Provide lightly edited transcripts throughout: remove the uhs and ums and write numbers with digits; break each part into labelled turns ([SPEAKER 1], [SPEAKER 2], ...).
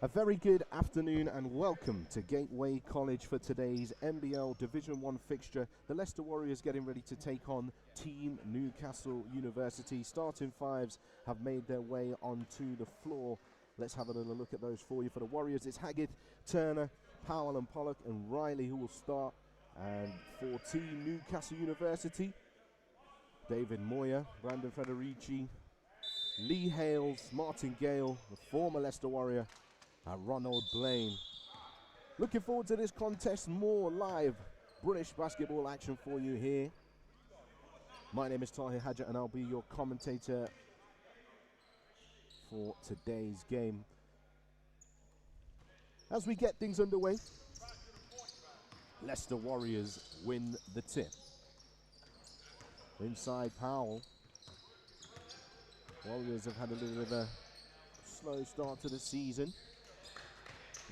[SPEAKER 1] A very good afternoon and welcome to Gateway College for today's NBL Division 1 fixture. The Leicester Warriors getting ready to take on Team Newcastle University. Starting fives have made their way onto the floor. Let's have a little look at those for you. For the Warriors, it's Haggett, Turner, Powell and Pollock and Riley who will start. And for Team Newcastle University, David Moyer, Brandon Federici, Lee Hales, Martin Gale, the former Leicester Warrior, and Ronald Blaine. Looking forward to this contest. More live British basketball action for you here. My name is Tahir Hadjat and I'll be your commentator for today's game. As we get things underway, Leicester Warriors win the tip. Inside Powell. Warriors have had a little bit of a slow start to the season.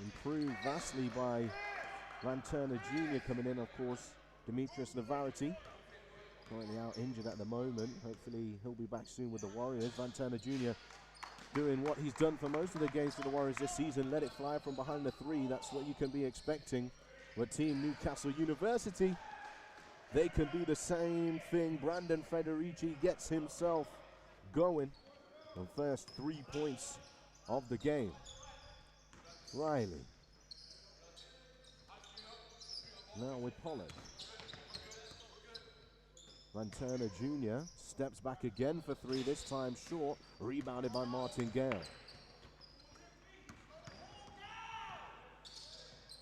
[SPEAKER 1] Improved vastly by Van Turner Jr. coming in, of course. Demetrius Navarrete, currently out injured at the moment. Hopefully he'll be back soon with the Warriors. Van Turner Jr. doing what he's done for most of the games for the Warriors this season. Let it fly from behind the three. That's what you can be expecting. But Team Newcastle University, they can do the same thing. Brandon Federici gets himself going. The first 3 points of the game. Riley. Now with Pollock. Van Turner Jr. steps back again for three, this time short. Rebounded by Martin Gale.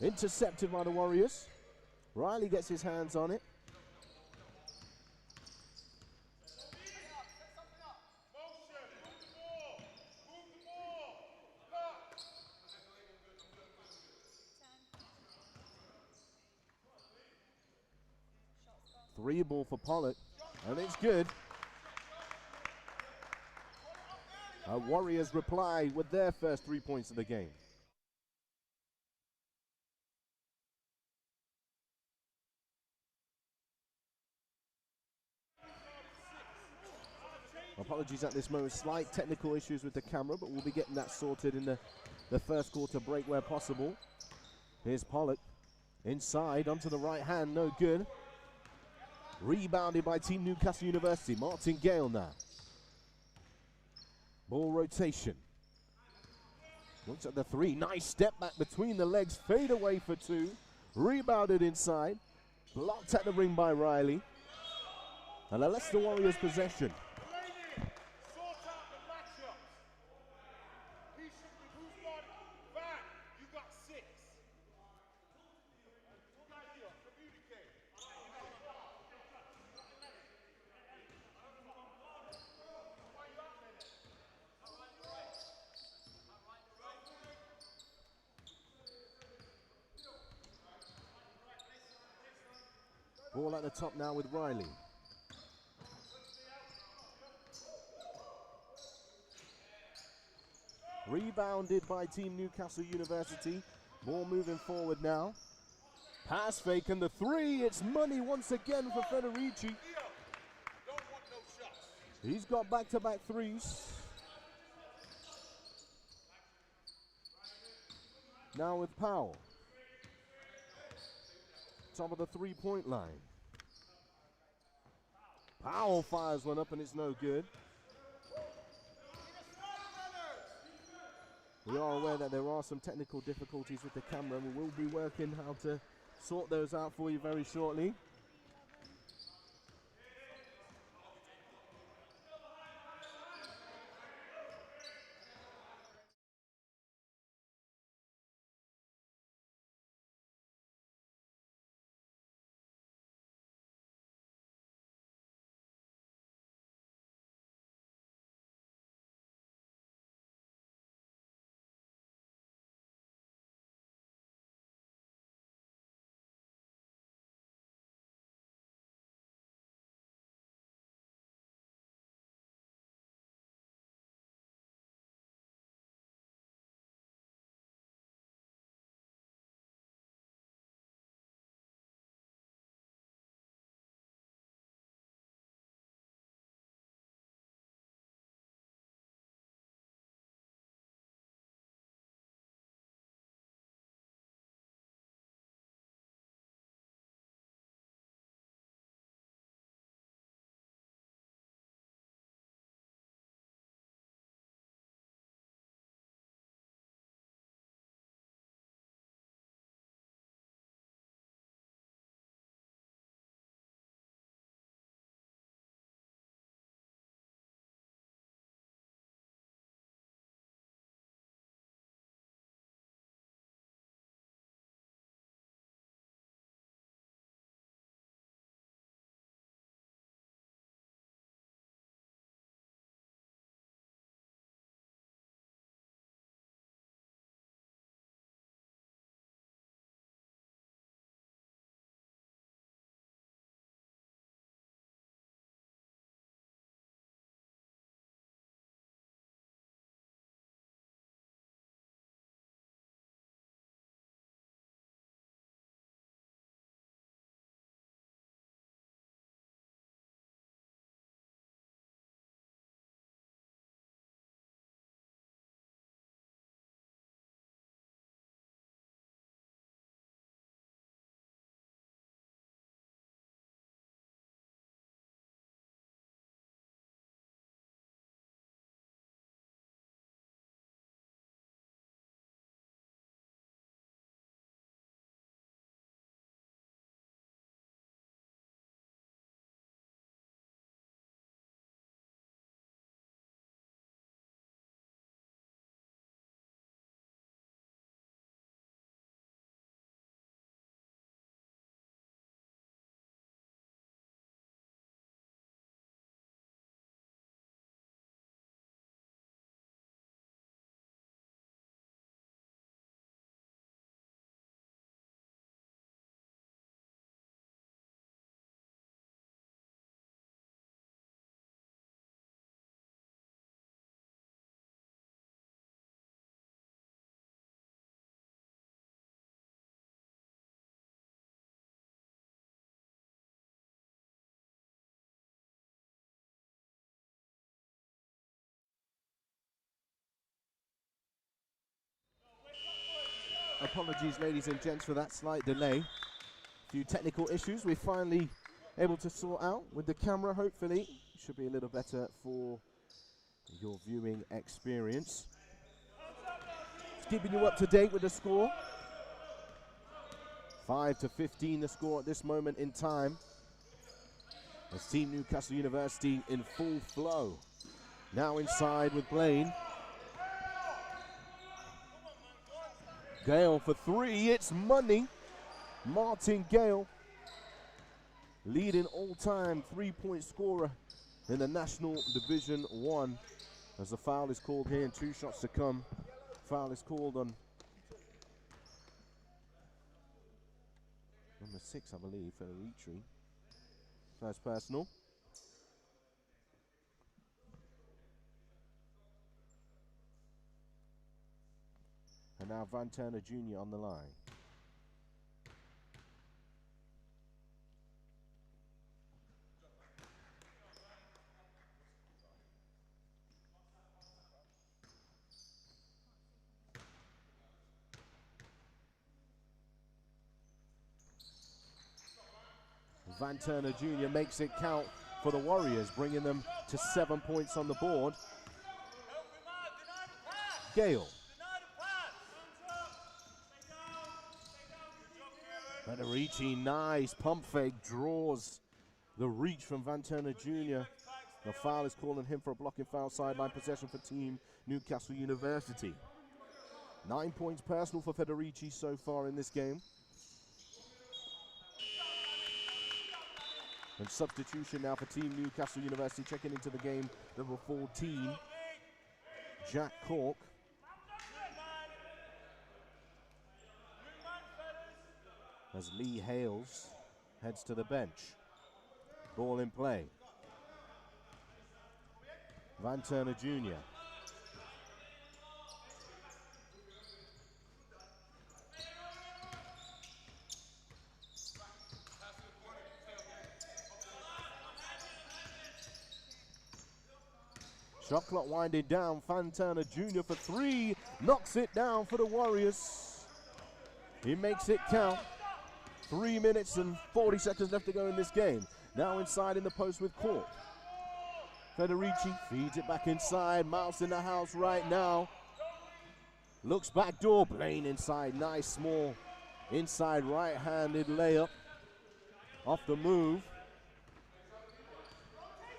[SPEAKER 1] Intercepted by the Warriors. Riley gets his hands on it. Three ball for Pollock, and it's good. Warriors reply with their first 3 points of the game. Apologies at this moment, slight technical issues with the camera, but we'll be getting that sorted in the first quarter break where possible. Here's Pollock, inside, onto the right hand, no good. Rebounded by Team Newcastle University. Martin Gale now. Ball rotation. Looks at the three. Nice step back between the legs. Fade away for two. Rebounded inside. Blocked at the ring by Riley. And the Leicester Warriors possession. Ball at the top now with Riley. Rebounded by Team Newcastle University. Ball moving forward now. Pass fake and the three. It's money once again for Federici. He's got back-to-back threes. Now with Powell. Top of the three-point line. Powell fires one up and it's no good. We are aware that there are some technical difficulties with the camera. We will be working how to sort those out for you very shortly. Apologies, ladies and gents, for that slight delay. A few technical issues we're finally able to sort out with the camera. Hopefully, should be a little better for your viewing experience. Just keeping you up to date with the score. 5-15 the score at this moment in time. As Team Newcastle University in full flow. Now inside with Blaine. Gale for three, it's money. Martin Gale, leading all-time three-point scorer in the National Division 1. As the foul is called here and 2 shots to come. Foul is called on number 6, I believe, for Federici. First personal. And now Van Turner Jr. on the line. Van Turner Jr. makes it count for the Warriors, bringing them to 7 points on the board. Gale. Federici, nice pump fake, draws the reach from Van Turner Jr. The foul is calling him for a blocking foul, sideline possession for Team Newcastle University. 9 points personal for Federici so far in this game. And substitution now for Team Newcastle University, checking into the game, number 14, Jack Cork. As Lee Hales heads to the bench. Ball in play. Van Turner Jr. Shot clock winding down. Van Turner Jr. for three. Knocks it down for the Warriors. He makes it count. 3 minutes and 40 seconds left to go in this game. Now inside in the post with Cork. Federici feeds it back inside. Mouse in the house right now. Looks back door. Blaine inside. Nice small inside right-handed layup. Off the move.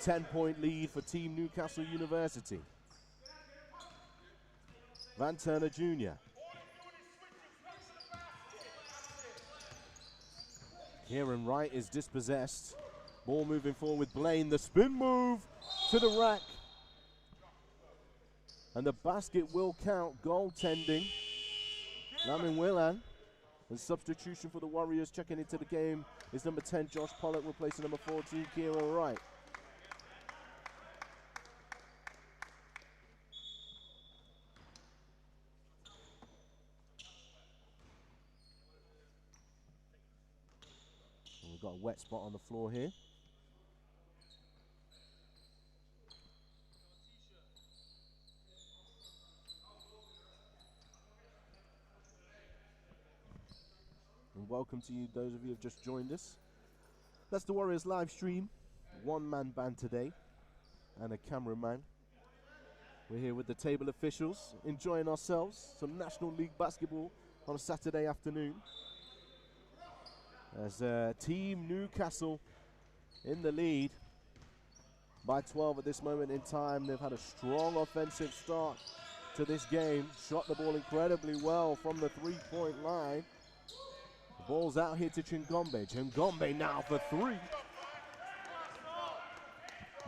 [SPEAKER 1] 10-point lead for Team Newcastle University. Van Turner Jr. Kieran Wright is dispossessed. Ball moving forward with Blaine. The spin move to the rack. And the basket will count. Goaltending. Lamin Willan. And substitution for the Warriors checking into the game is number 10, Josh Pollock, replacing number 14, Kieran Wright. We've got a wet spot on the floor here. And welcome to you, those of you who have just joined us. That's the Warriors live stream. One-man band today and a cameraman. We're here with the table officials, enjoying ourselves. Some National League basketball on a Saturday afternoon. As Team Newcastle in the lead by 12 at this moment in time. They've had a strong offensive start to this game. Shot the ball incredibly well from the three-point line. The ball's out here to Chingombe. Chingombe now for three.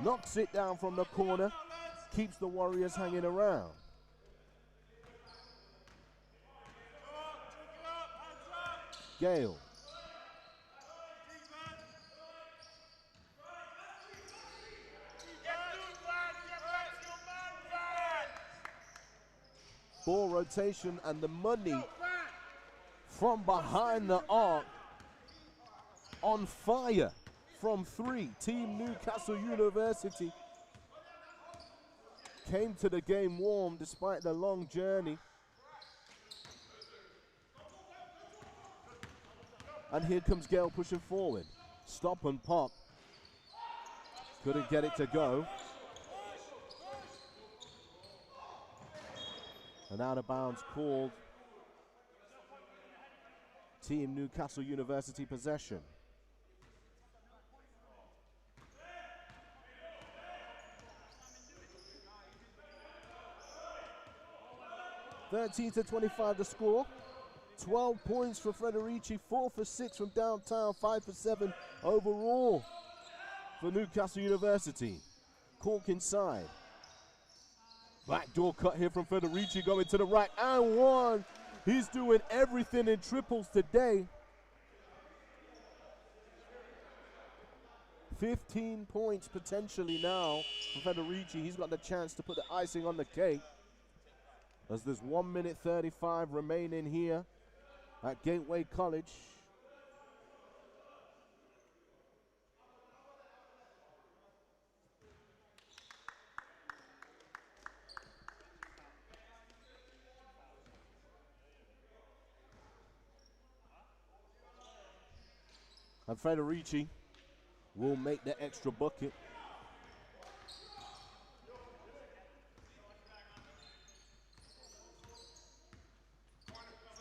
[SPEAKER 1] Knocks it down from the corner. Keeps the Warriors hanging around. Gale. Ball rotation and the money from behind the arc. On fire from three. Team Newcastle University came to the game warm despite the long journey. And here comes Gale pushing forward. Stop and pop. Couldn't get it to go. An out of bounds called. Team Newcastle University possession. (13-25) the score. 12 points for Federici, 4 for 6 from downtown, 5 for 7 overall for Newcastle University. Cork inside. Backdoor cut here from Federici, going to the right and one. He's doing everything in triples today. 15 points potentially now for Federici. He's got the chance to put the icing on the cake. As there's 1 minute 35 remaining here at Gateway College. And Federici will make the extra bucket.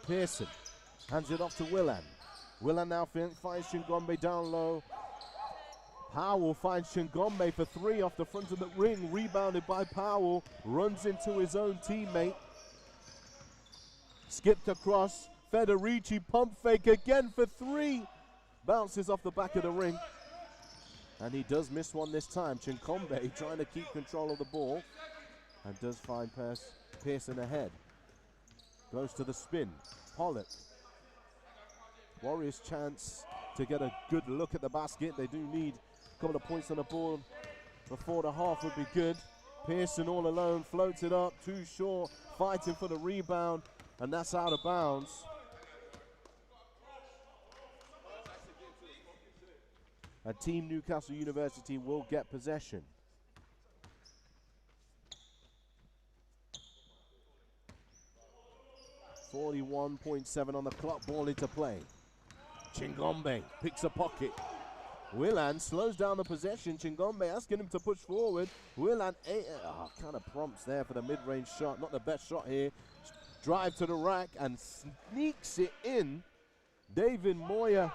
[SPEAKER 1] Pearson hands it off to Willan. Willan now finds Chingombe down low. Powell finds Chingombe for 3 off the front of the ring. Rebounded by Powell. Runs into his own teammate. Skipped across. Federici pump fake again for 3. Bounces off the back of the ring. And he does miss one this time. Chingombe trying to keep control of the ball. And does find Pearson ahead. Goes to the spin. Pollock. Warriors chance to get a good look at the basket. They do need a couple of points on the board before the half would be good. Pearson all alone, floats it up, too short, fighting for the rebound, and that's out of bounds. And Team Newcastle University will get possession. .7 on the clock, ball into play. Chingombe picks a pocket. Willan slows down the possession. Chingombe asking him to push forward. Willan kind of prompts there for the mid-range shot. Not the best shot here. Drive to the rack and sneaks it in. David Moyer.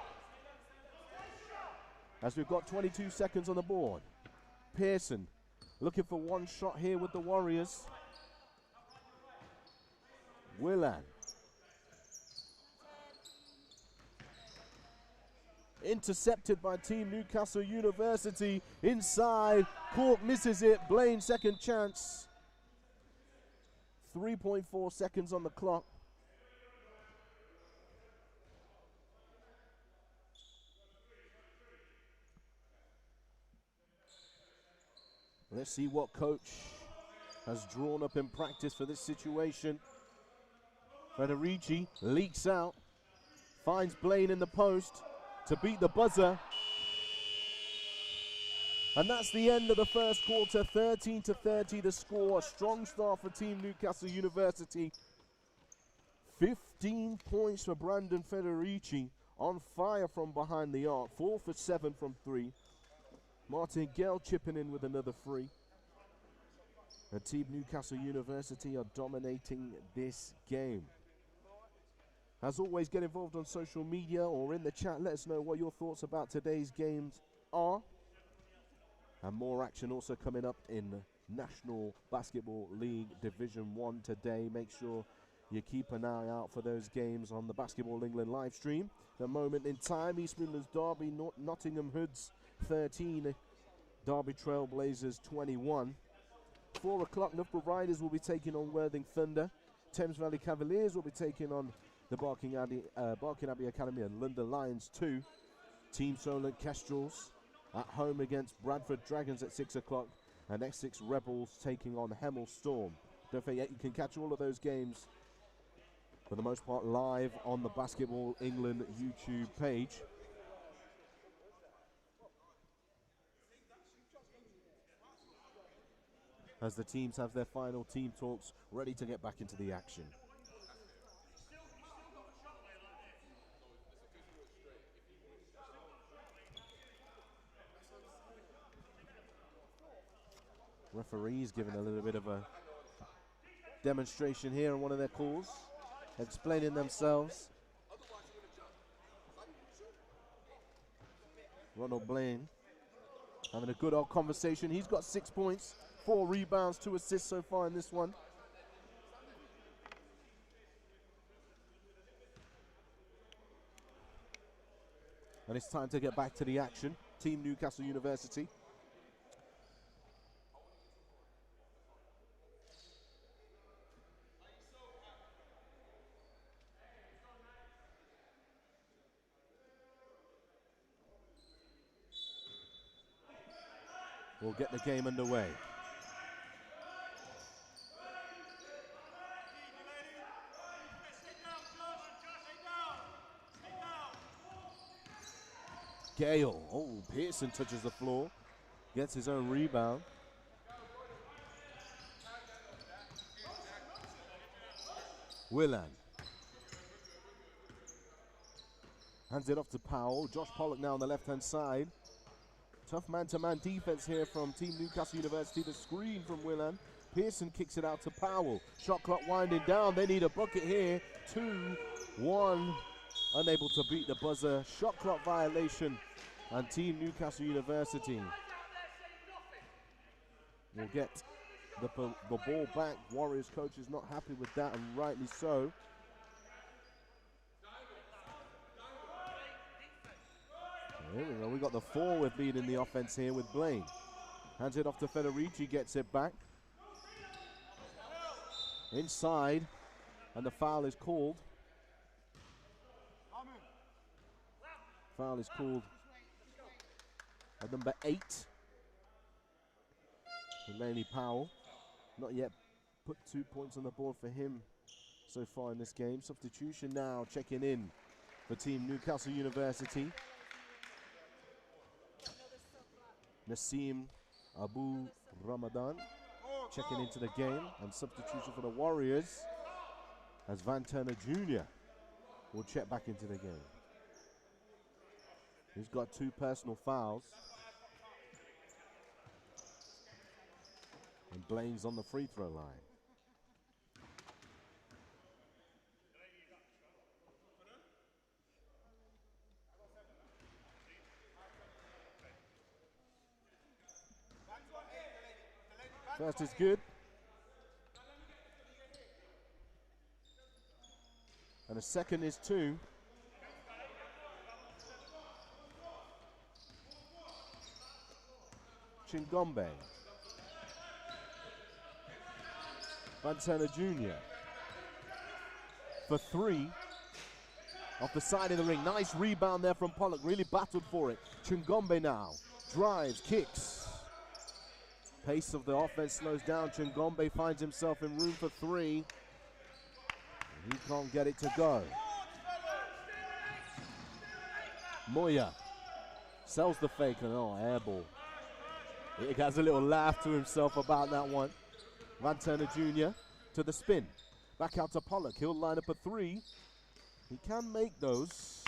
[SPEAKER 1] As we've got 22 seconds on the board. Pearson looking for one shot here with the Warriors. Willan. Intercepted by Team Newcastle University. Inside, Cork misses it. Blaine second chance. 3.4 seconds on the clock. Let's see what coach has drawn up in practice for this situation. Federici leaks out, finds Blaine in the post to beat the buzzer. And that's the end of the first quarter, 13-30 the score. A strong start for Team Newcastle University. 15 points for Brandon Federici, on fire from behind the arc, 4 for 7 from 3. Martin Gale chipping in with another 3. And Team Newcastle University are dominating this game. As always, get involved on social media or in the chat. Let us know what your thoughts about today's games are. And more action also coming up in National Basketball League Division 1 today. Make sure you keep an eye out for those games on the Basketball England live stream. The moment in time, East Midlands Derby, Nottingham Hoods 13, Derby Trailblazers 21. 4 o'clock, Loughborough Riders will be taking on Worthing Thunder. Thames Valley Cavaliers will be taking on the Barking Abbey Academy and London Lions 2. Team Solent Kestrels at home against Bradford Dragons at 6 o'clock. And Essex Rebels taking on Hemel Storm. Don't forget, you can catch all of those games, for the most part, live on the Basketball England YouTube page. As the teams have their final team talks, ready to get back into the action. Referees giving a little bit of a demonstration here on one of their calls, explaining themselves. Ronald Blaine having a good old conversation. He's got 6 points, 4 rebounds, 2 assists so far in this one. And it's time to get back to the action. Team Newcastle University. We'll get the game underway. Gale, oh, Pearson touches the floor, gets his own rebound. Willan hands it off to Powell. Josh Pollock now on the left-hand side. Tough man-to-man defense here from Team Newcastle University. The screen from Willan. Pearson kicks it out to Powell. Shot clock winding down. They need a bucket here. 2-1. Unable to beat the buzzer. Shot clock violation. And Team Newcastle University will get the ball back. Warriors coach is not happy with that, and rightly so. Here we go. We got the forward lead in the offense here with Blaine. Hands it off to Federici, gets it back. Inside, and the foul is called. Foul is called at number 8. Delaney Powell. Not yet put 2 points on the board for him so far in this game. Substitution now checking in for Team Newcastle University. Nassim Abu Ramadan checking into the game, and substitution for the Warriors as Van Turner Jr. will check back into the game. He's got 2 personal fouls. And Blaine's on the free throw line. First is good. And the second is 2. Chingombe. Van Turner Jr. for 3. Off the side of the ring. Nice rebound there from Pollock. Really battled for it. Chingombe now. Drives, kicks. Pace of the offense slows down. Chingombe finds himself in room for 3. He can't get it to go. Moya sells the fake, and air ball. He has a little laugh to himself about that one. Van Turner Jr. to the spin. Back out to Pollock. He'll line up a 3. He can make those.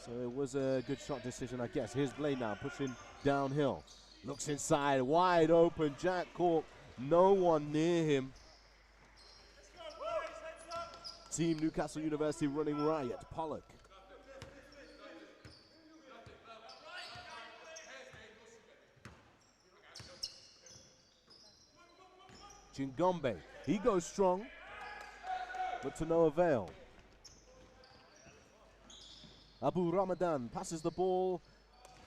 [SPEAKER 1] So it was a good shot decision, I guess. Here's Blaine now pushing downhill. Looks inside, wide open. Jack Cork, no one near him. Team Newcastle University running riot. Pollock. Chingombe, he goes strong, but to no avail. Abu Ramadan passes the ball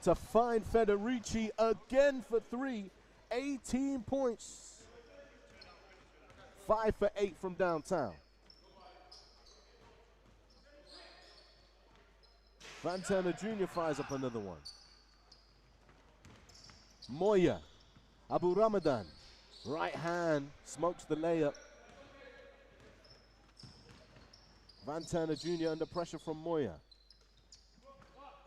[SPEAKER 1] to find Federici again for 3. 18 points. 5 for 8 from downtown. Van Turner Jr. fires up another one. Moya, Abu Ramadan. Right hand, smokes the layup. Van Turner Jr. under pressure from Moya.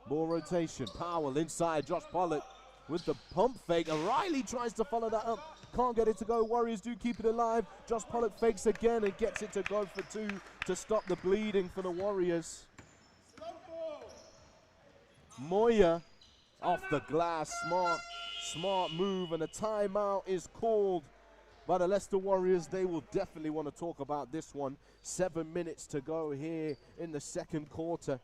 [SPEAKER 1] Ball rotation, Powell inside, Josh Pollock with the pump fake. And Riley tries to follow that up. Can't get it to go. Warriors do keep it alive. Josh Pollock fakes again and gets it to go for 2 to stop the bleeding for the Warriors. Moya Off the glass, smart move, and a timeout is called by the Leicester Warriors. They will definitely want to talk about this one. 7 minutes to go here in the second quarter.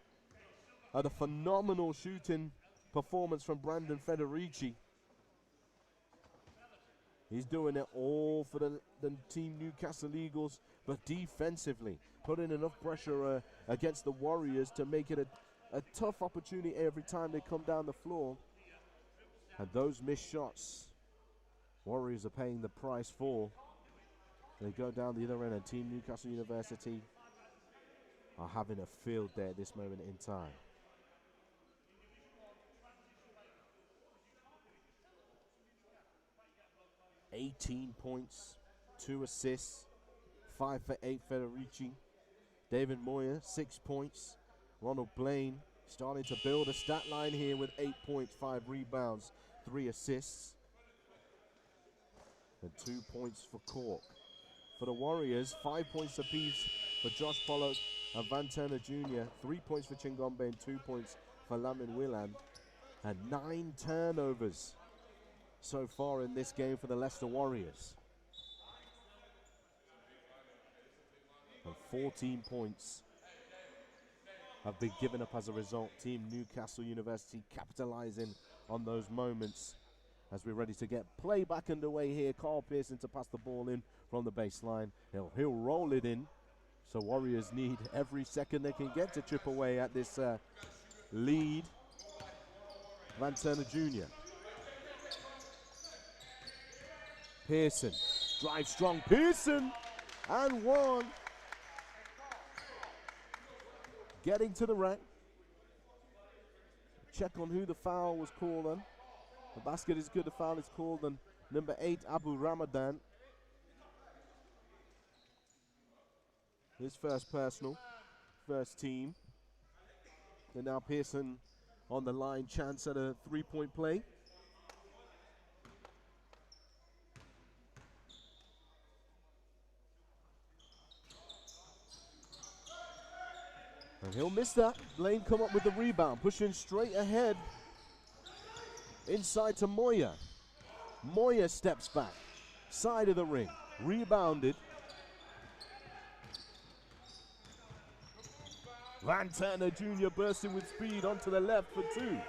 [SPEAKER 1] The phenomenal shooting performance from Brandon Federici. He's doing it all for the Team Newcastle Eagles, but defensively, putting enough pressure against the Warriors to make it a tough opportunity every time they come down the floor. And those missed shots, Warriors are paying the price for. They go down the other end, and Team Newcastle University are having a field day at this moment in time. "18 points, 2 assists, 5 for 8 Federici. David Moyer, 6 points. Ronald Blaine starting to build a stat line here with 8 points, 5 rebounds, 3 assists. And 2 points for Cork. For the Warriors, 5 points apiece for Josh Pollock and Van Turner Jr., 3 points for Chingombe and 2 points for Lamin Willan. And 9 turnovers so far in this game for the Leicester Warriors. And 14 points have been given up as a result. Team Newcastle University capitalizing on those moments as we're ready to get play back underway here. Carl Pearson to pass the ball in from the baseline. He'll roll it in. So Warriors need every second they can get to chip away at this lead. Van Turner Jr. Pearson, drive strong, Pearson, and one. Getting to the rack. Check on who the foul was called on. The basket is good, the foul is called on number 8, Abu Ramadan. His first personal, first team. And now Pearson on the line, chance at a 3-point play. And he'll miss that. Blaine come up with the rebound, pushing straight ahead. Inside to Moyer. Moyer steps back, side of the ring, rebounded. Van Turner Jr. bursting with speed onto the left for 2.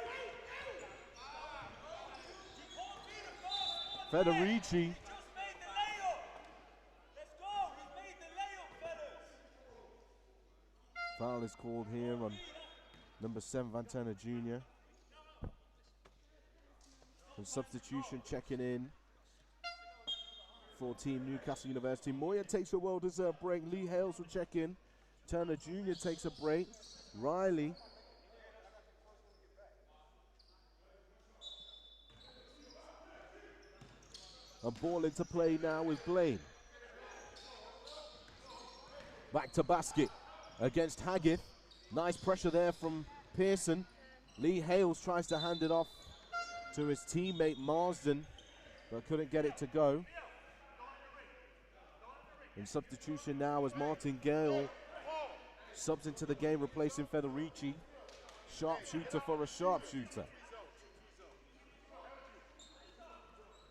[SPEAKER 1] Federici. Foul is called here on number 7, Van Turner Jr. And substitution checking in for Team Newcastle University. Moyer takes a well-deserved break. Lee Hales will check in. Turner Jr. takes a break. Riley. A ball into play now with Blaine. Back to basket against Haggith. Nice pressure there from Pearson. Lee Hales tries to hand it off to his teammate Marsden, but couldn't get it to go. In substitution now as Martin Gale subs into the game, replacing Federici. Sharpshooter for a sharpshooter.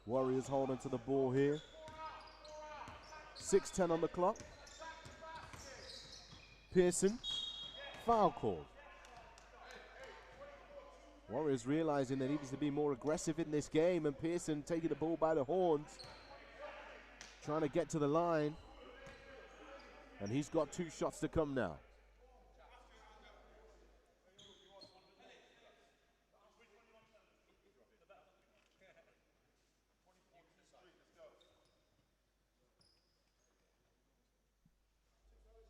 [SPEAKER 1] Warriors holding to the ball here. 6:10 on the clock. Pearson, foul call. Warriors realizing they needed to be more aggressive in this game, and Pearson taking the ball by the horns, trying to get to the line. And he's got 2 shots to come now.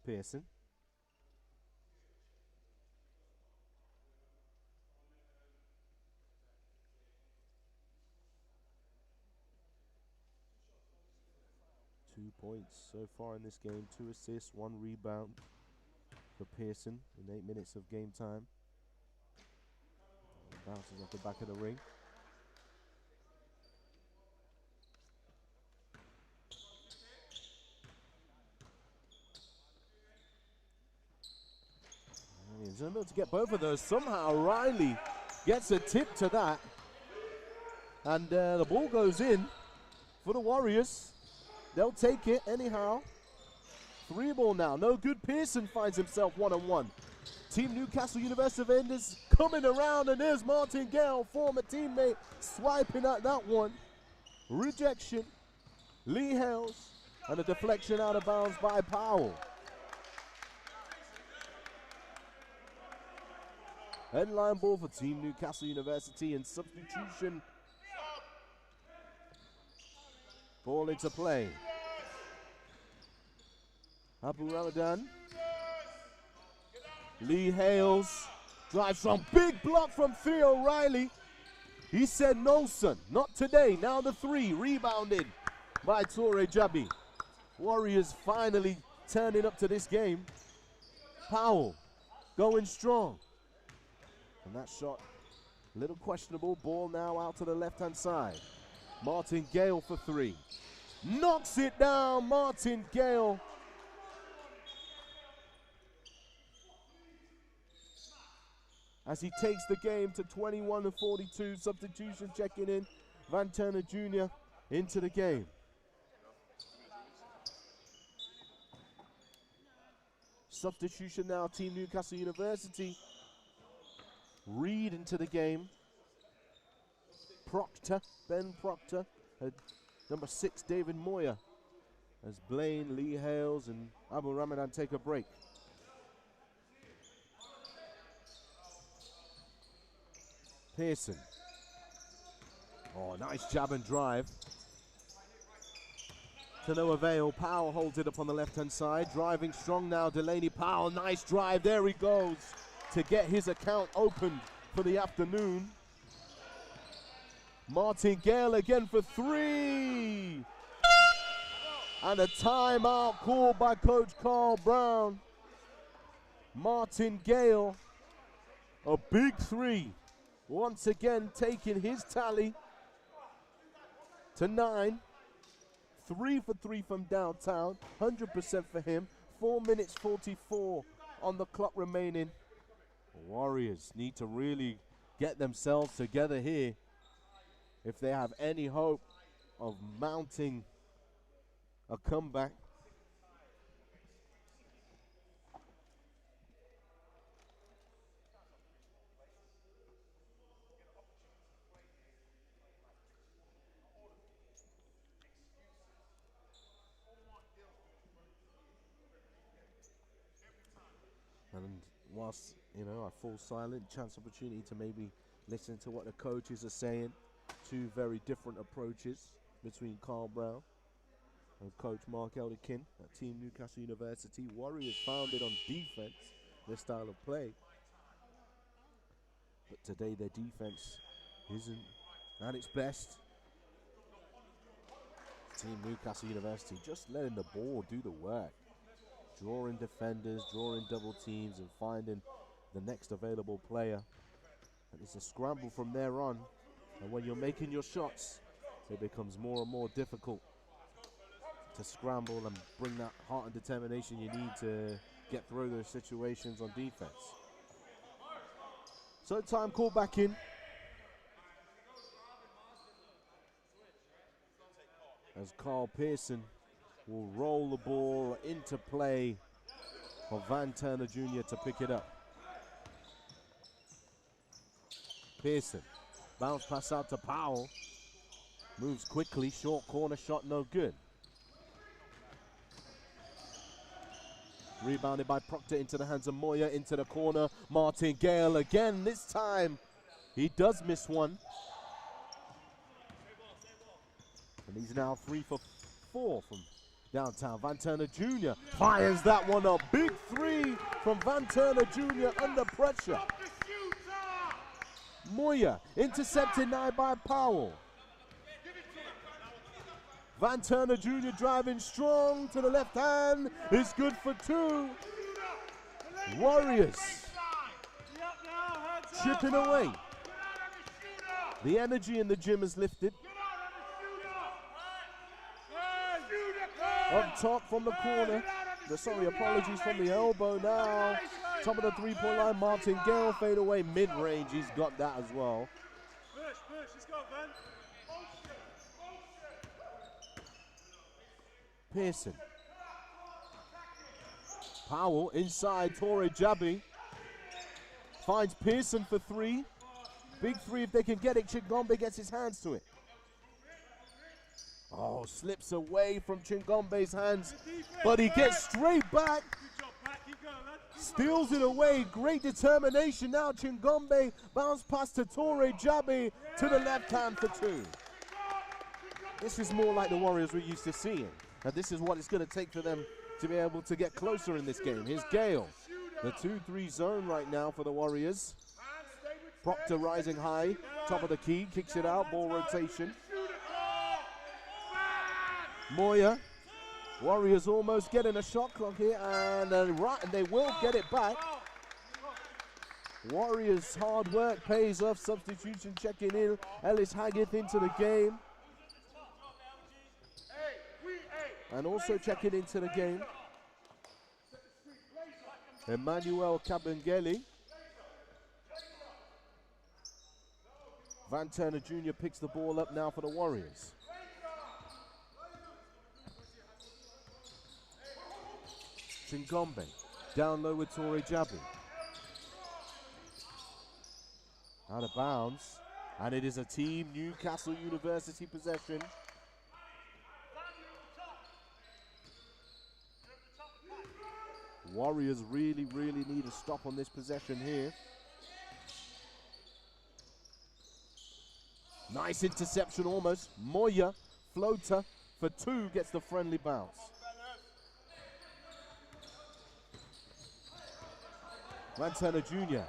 [SPEAKER 1] Pearson. Two points so far in this game, 2 assists, 1 rebound for Pearson in 8 minutes of game time. Bounces off the back of the ring. He's unable to get both of those. Somehow Riley Gets a tip to that. And the ball goes in for the Warriors. They'll take it anyhow. 3 ball now. No good. Pearson finds himself one-on-one. Team Newcastle University defenders coming around, and there's Martin Gale, former teammate, swiping at that one. Rejection. Lee Hales, and a deflection out of bounds by Powell. Headline ball for Team Newcastle University, and substitution. Ball into play. Abu Ramadan. Lee Hales drives from, big block from Theo Riley. He said, no, son, not today. Now the 3, rebounded by Torre Jabi. Warriors finally turning up to this game. Powell going strong. And that shot, a little questionable. Ball now out to the left-hand side. Martin Gale for 3. Knocks it down, Martin Gale. As he takes the game to 21-42, substitution checking in. Van Turner Jr. into the game. Substitution now, Team Newcastle University. Reed into the game. Proctor, Ben Proctor. Number 6, David Moyer. As Blaine, Lee Hales, and Abu Ramadan take a break. Pearson. Oh, nice jab and drive. To no avail. Powell holds it up on the left-hand side. Driving strong now, Delaney Powell. Nice drive. There he goes to get his account opened for the afternoon. Martin Gale again for 3. And a timeout called by Coach Carl Brown. Martin Gale, a big 3. Once again taking his tally to 9. 3 for 3 from downtown, 100% for him. 4 minutes 44 on the clock remaining. Warriors need to really get themselves together here if they have any hope of mounting a comeback. And whilst, you know, I fall silent, chance opportunity to maybe listen to what the coaches are saying. 2 very different approaches between Carl Brown and Coach Mark Elderkin at Team Newcastle University. Warriors founded on defense, their style of play. But today their defense isn't at its best. Team Newcastle University just letting the ball do the work. Drawing defenders, drawing double teams, and finding the next available player. And it's a scramble from there on. And when you're making your shots, it becomes more and more difficult to scramble and bring that heart and determination you need to get through those situations on defense. So time called back in. As Carl Pearson will roll the ball into play for Van Turner Jr. to pick it up. Pearson, bounce pass out to Powell. Moves quickly, short corner shot, no good. Rebounded by Proctor into the hands of Moyer, into the corner. Martin Gale again, this time he does miss one. And he's now 3 for 4 from downtown. Van Turner Jr. fires that one up. Big 3 from Van Turner Jr. under pressure. Moyer intercepted now by Powell. Van Turner Jr. driving strong to the left hand. It's good for 2. Warriors chipping away. The energy in the gym is lifted. Up top from the corner. Apologies from the elbow now. Top of the three-point line, Martin Gale, fade away, mid-range, he's got that as well. Pearson. Powell inside, Torre Jabby. Finds Pearson for three. Big three if they can get it. Chingombe gets his hands to it. Oh, slips away from Chingombe's hands, but he gets straight back. Steals it away. Great determination now. Chingombe bounce pass to Torre Jabby to the left hand for two. This is more like the Warriors we're used to seeing. And this is what it's going to take for them to be able to get closer in this game. Here's Gale. The 2-3 zone right now for the Warriors. Proctor rising high. Top of the key. Kicks it out. Ball rotation. Moya. Warriors almost getting a shot clock here. And they will get it back. Warriors' hard work pays off. Substitution checking in. Ellis Haggith into the game. And also checking into the game, Emmanuel Kabengele. Van Turner Jr. picks the ball up now for the Warriors. Chingombe down low with Torre Jabby. Out of bounds, and it is a team Newcastle University possession. Warriors really need a stop on this possession here. Nice interception almost. Moya, floater for two, gets the friendly bounce. Van Turner Jr.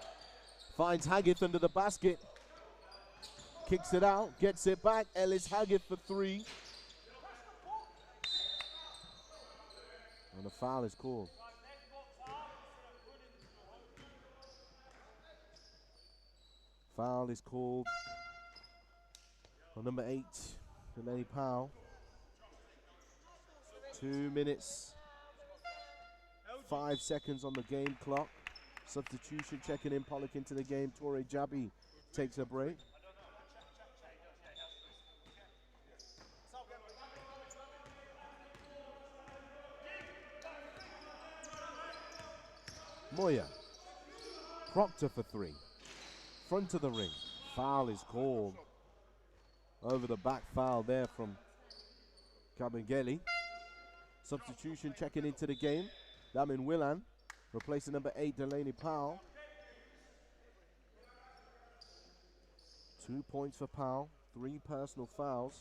[SPEAKER 1] finds Haggith under the basket. Kicks it out, gets it back. Ellis Haggith for three. And a foul is called. Foul is called on number 8, Delaney Powell. 2 minutes, 5 seconds on the game clock. Substitution checking in, Pollock into the game. Torre Jabby takes a break. Moya, Proctor for three. Front of the ring. Foul is called. Over the back foul there from Kabengele. Substitution checking into the game. Lamin Willan replacing number 8, Delaney Powell. 2 points for Powell. 3 personal fouls.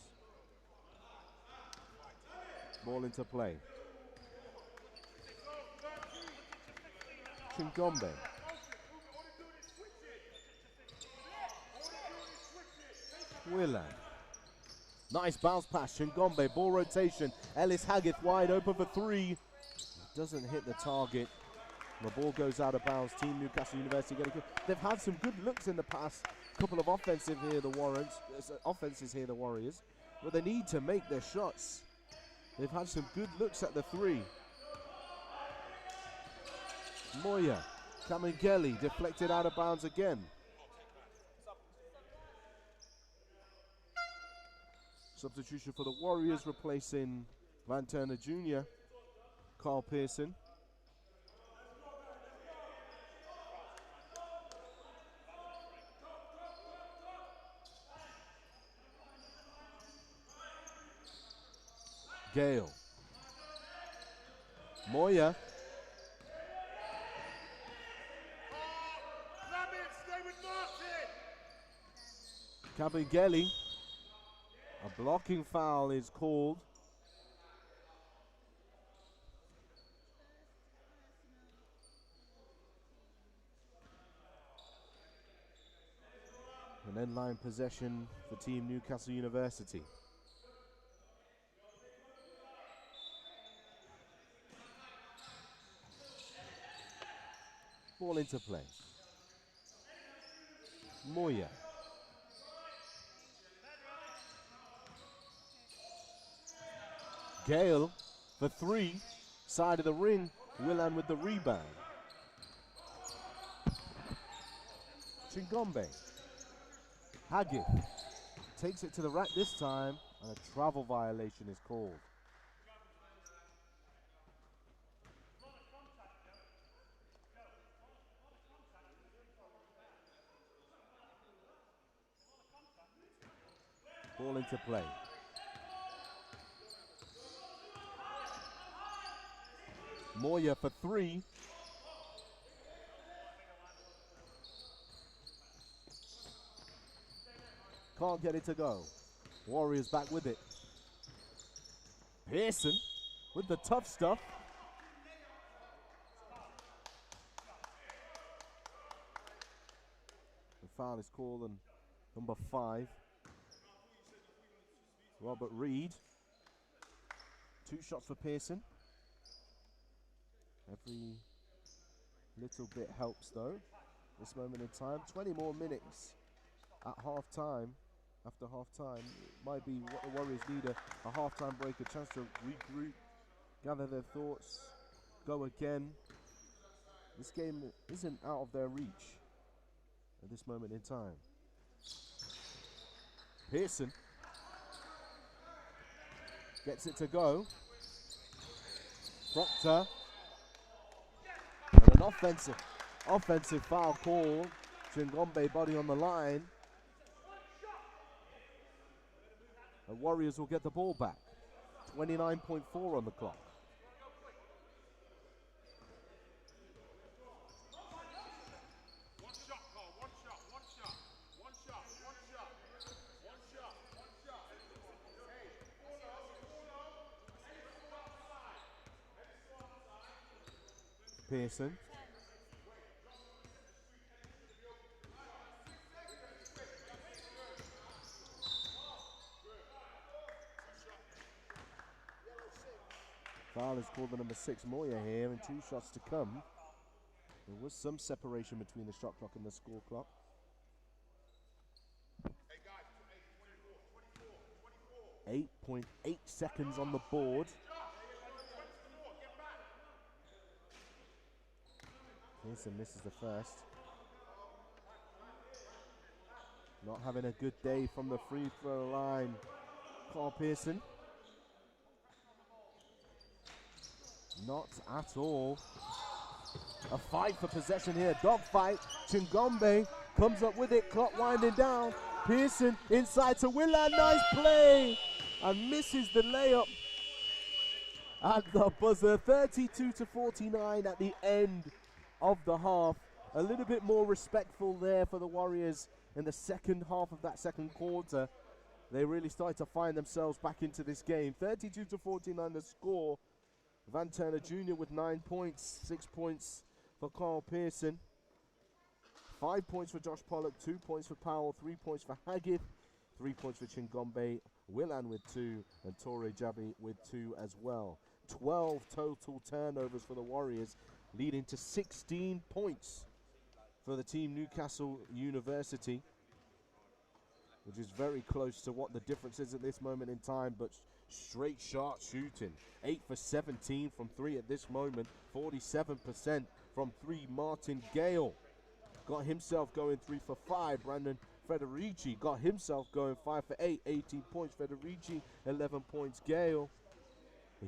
[SPEAKER 1] Ball into play. Chingombe. Willan. Nice bounce pass. Chingombe. Ball rotation. Ellis Haggith wide open for three. Doesn't hit the target. The ball goes out of bounds. Team Newcastle University getting good. They've had some good looks in the past. Couple of offenses here, the Warriors. But they need to make their shots. They've had some good looks at the three. Moya. Kabengele deflected out of bounds again. Substitution for the Warriors, replacing Van Turner Jr., Carl Pearson. Gale. Moya. Kabengele. A blocking foul is called. An end line possession for Team Newcastle University. Ball into play. Moya. Gale for three. Side of the ring. Willan with the rebound. Chingombe. Hagith takes it to the rack this time, and a travel violation is called. Ball into play. Moya for three. Can't get it to go. Warriors back with it. Pearson with the tough stuff. The foul is called on number 5. Robert Reed. 2 shots for Pearson. Every little bit helps though. This moment in time. 20 more minutes at half time. After half time, it might be what the Warriors need, a half time break, a chance to regroup, gather their thoughts, go again. This game isn't out of their reach at this moment in time. Pearson gets it to go. Proctor. And an offensive foul call. Chingombe body on the line. The Warriors will get the ball back. 29.4 on the clock. Pearson. Foul is called the number 6 Moya here, and 2 shots to come. There was some separation between the shot clock and the score clock. 8.8 seconds on the board. Pearson misses the first. Not having a good day from the free throw line. Carl Pearson. Not at all. A fight for possession here. Dog fight. Chingombe comes up with it. Clock winding down. Pearson inside to Willan. Nice play. And misses the layup at the buzzer. 32-49 at the end of the half. A little bit more respectful there for the Warriors in the second half of that second quarter. They really started to find themselves back into this game. 32-49 the score. Van Turner Jr. with 9 points, 6 points for Carl Pearson, 5 points for Josh Pollock, 2 points for Powell, 3 points for Hagith, 3 points for Chingombe, Willan with 2, and Torre Jabi with 2 as well. 12 total turnovers for the Warriors, leading to 16 points for the team Newcastle University, which is very close to what the difference is at this moment in time, but straight shot shooting. 8 for 17 from 3 at this moment. 47% from 3. Martin Gale got himself going 3 for 5. Brandon Federici got himself going 5 for 8. 18 points. Federici 11 points. Gale,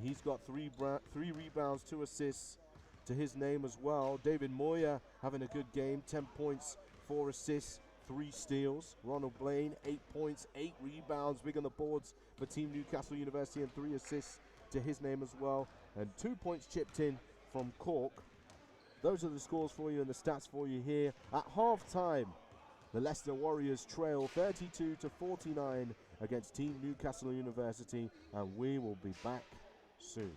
[SPEAKER 1] he's got 3 rebounds, 2 assists to his name as well. David Moya having a good game. 10 points, 4 assists, 3 steals. Ronald Blaine, 8 points, 8 rebounds, big on the boards for Team Newcastle University, and 3 assists to his name as well. And 2 points chipped in from Cork. Those are the scores for you and the stats for you here. At half-time, the Leicester Warriors trail 32-49 against Team Newcastle University, and we will be back soon.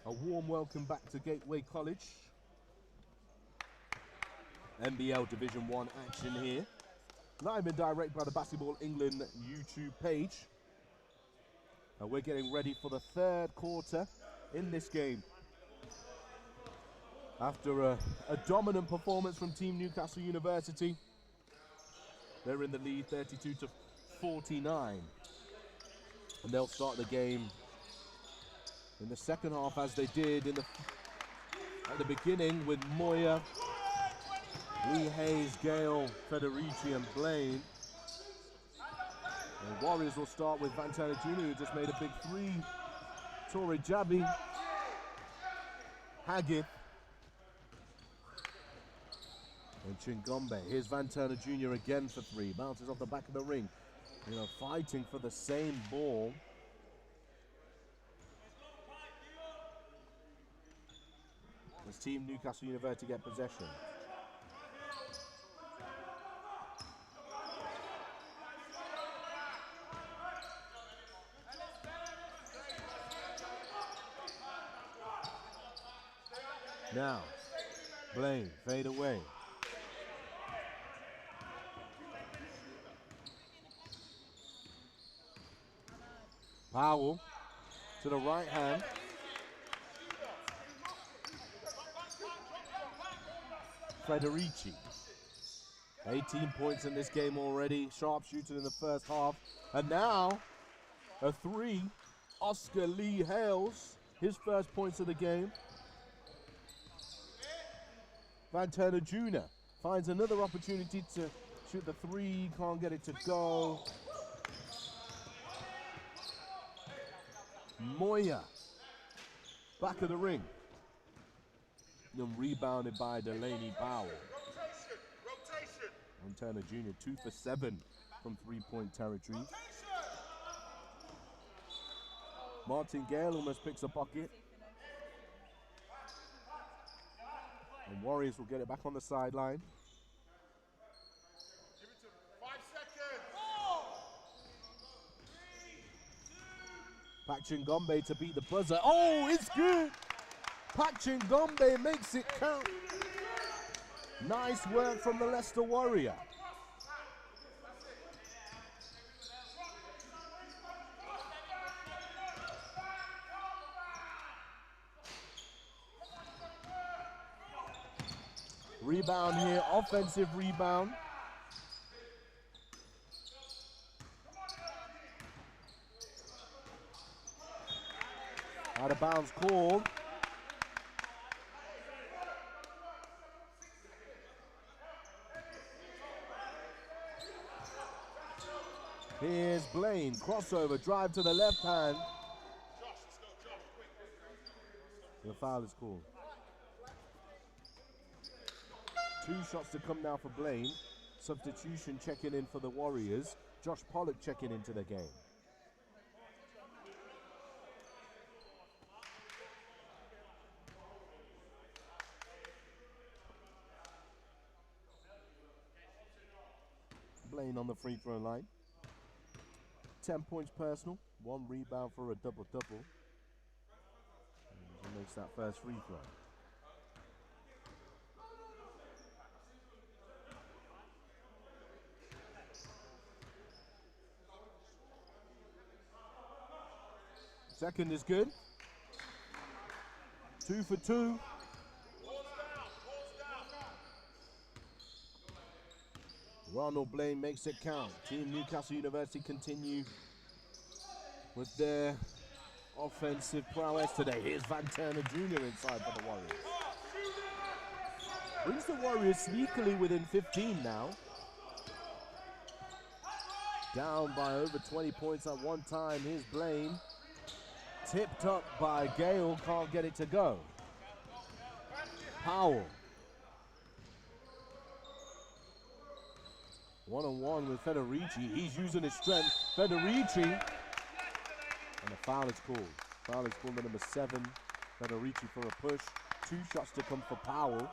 [SPEAKER 1] A warm welcome back to Gateway College. NBL Division 1 action here. Live and direct by the Basketball England YouTube page. And we're getting ready for the third quarter in this game. After a dominant performance from Team Newcastle University, they're in the lead 32-49. And they'll start the game in the second half as they did at the beginning with Moya, Lee Hayes, Gale, Federici and Blaine. The Warriors will start with Van Turner Jr., who just made a big three. Torrey Jabby, Haggith, and Chingombe. Here's Van Turner Jr. again for three. Bounces off the back of the ring. You know, fighting for the same ball. As Team Newcastle University get possession. Now, Blaine, fade away. Powell to the right hand. Federici. 18 points in this game already. Sharpshooter in the first half. And now, a three. Oscar Lee Hales, his first points of the game. Van Turner Jr. finds another opportunity to shoot the three. Can't get it to go. Moya, back of the ring. Then rebounded by Delaney Powell. And Turner Jr. 2 for 7 from three-point territory. Martin Gale almost picks a pocket. And Warriors will get it back on the sideline. Pak Chingombe to beat the buzzer. Oh, it's good! Pak Chingombe makes it count. Nice work from the Leicester Warrior. Rebound here, offensive rebound. Out of bounds called. Here's Blaine, crossover, drive to the left hand. The foul is called. 2 shots to come now for Blaine. Substitution checking in for the Warriors. Josh Pollock checking into the game. Blaine on the free throw line. 10 points personal, 1 rebound for a double-double. He makes that first free throw. Second is good. 2 for 2. Ronald Blaine makes it count. Team Newcastle University continue with their offensive prowess today. Here's Van Turner Jr. inside for the Warriors. Brings the Warriors sneakily within 15 now. Down by over 20 points at one time. Here's Blaine. Tipped up by Gale, can't get it to go. Powell. One-on-one with Federici. He's using his strength. Federici. And a foul is called. Foul is called on number 7. Federici for a push. 2 shots to come for Powell.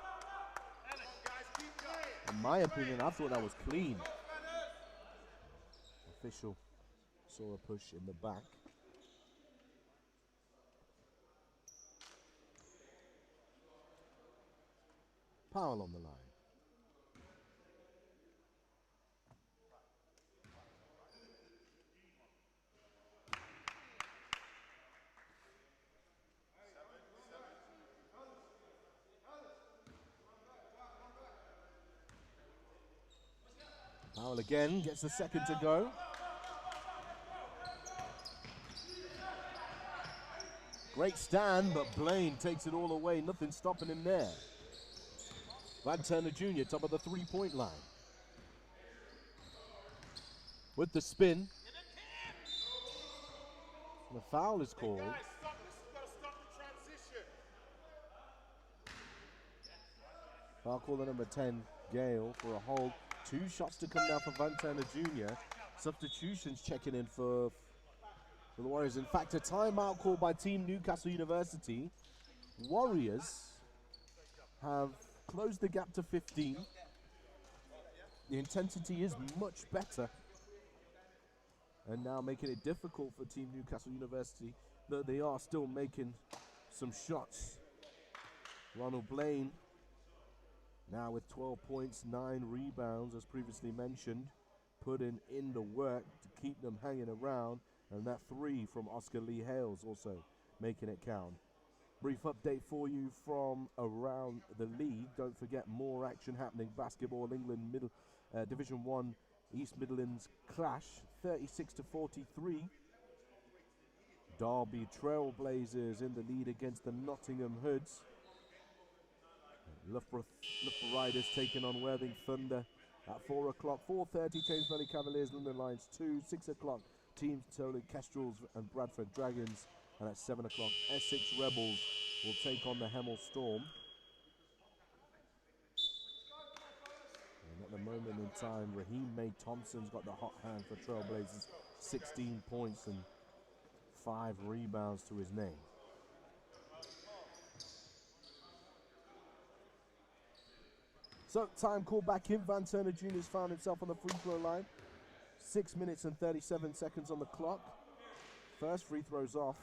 [SPEAKER 1] In my opinion, I thought that was clean. Official saw a push in the back. Powell on the line. Powell again gets the second to go. Great stand, but Blaine takes it all away. Nothing stopping him there. Van Turner Jr. top of the three-point line. With the spin. The foul is called. Foul call to number 10, Gale, for a hold. 2 shots to come now for Van Turner Jr. Substitutions checking in for the Warriors. In fact, a timeout call by Team Newcastle University. Warriors have closed the gap to 15. The intensity is much better. And now making it difficult for Team Newcastle University, though they are still making some shots. Ronald Blaine now with 12 points, 9 rebounds, as previously mentioned, putting in the work to keep them hanging around. And that 3 from Oscar Lee Hales also making it count. Brief update for you from around the league. Don't forget, more action happening. Basketball England Division 1 East Midlands clash, 36-43. Derby Trailblazers in the lead against the Nottingham Hoods. Loughborough Riders taking on Worthing Thunder at 4 o'clock. 4:30, Thames Valley Cavaliers, London Lions 2. 6 o'clock, Team Tolly Kestrels and Bradford Dragons. And at 7 o'clock, Essex Rebels will take on the Hemel Storm. And at the moment in time, Raheem May Thompson's got the hot hand for Trailblazers. 16 points and 5 rebounds to his name. So, time called back in. Van Turner Jr.'s found himself on the free throw line. 6 minutes and 37 seconds on the clock. First free throw's off.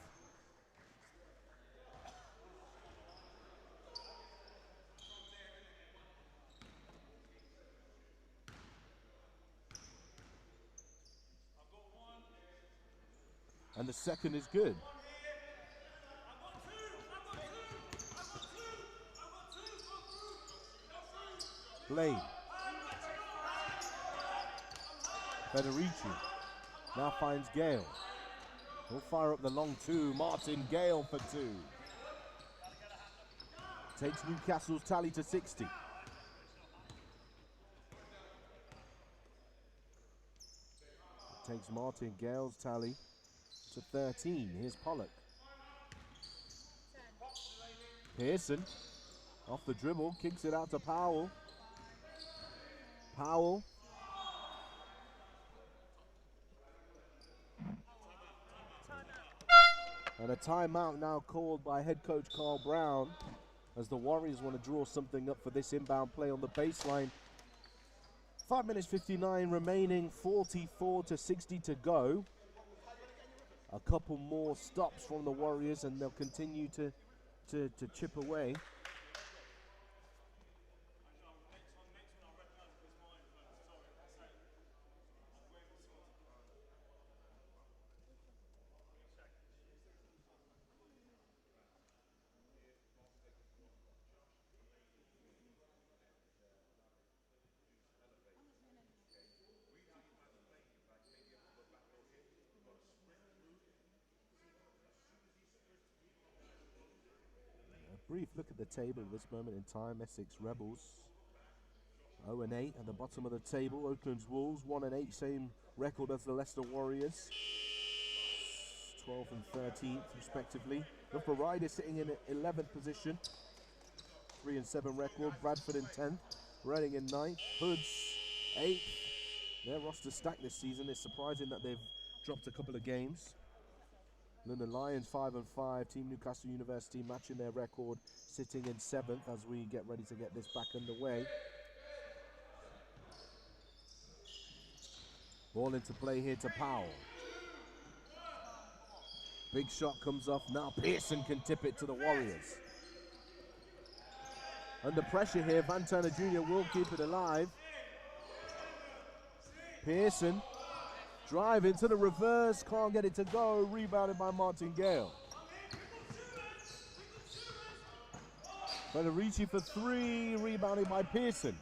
[SPEAKER 1] And the second is good. Blaine. Federici now finds Gale. He'll fire up the long 2. Martin Gale for 2. Takes Newcastle's tally to 60. Takes Martin Gale's tally to 13. Here's Pollock. Pearson off the dribble, kicks it out to Powell. Powell. And a timeout now called by head coach Carl Brown as the Warriors want to draw something up for this inbound play on the baseline. 5 minutes 59 remaining, 44-60 to go. A couple more stops from the Warriors and they'll continue to chip away. Brief look at the table at this moment in time. Essex Rebels 0-8 at the bottom of the table. Oakland's Wolves 1-8, same record as the Leicester Warriors, 12th and 13th respectively. Loughborough Riders sitting in 11th position, 3-7 record. Bradford in 10th, Reading in 9th, Hoods 8th. Their roster stacked this season. It's surprising that they've dropped a couple of games. London Lions 5-5, Team Newcastle University matching their record, sitting in 7th as we get ready to get this back underway. Ball into play here to Powell. Big shot comes off, now Pearson can tip it to the Warriors. Under pressure here, Van Turner Jr. will keep it alive. Pearson driving to the reverse, can't get it to go, rebounded by Martin Gale. Federici for three, rebounded by Pearson.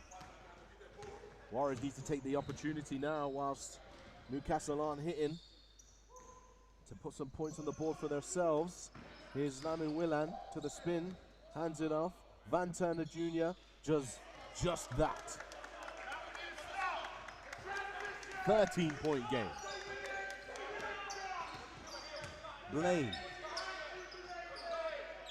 [SPEAKER 1] Warriors need to take the opportunity now whilst Newcastle aren't hitting to put some points on the board for themselves. Here's Lamin Willan to the spin, hands it off. Van Turner Jr. just that. 13-point game. Blaine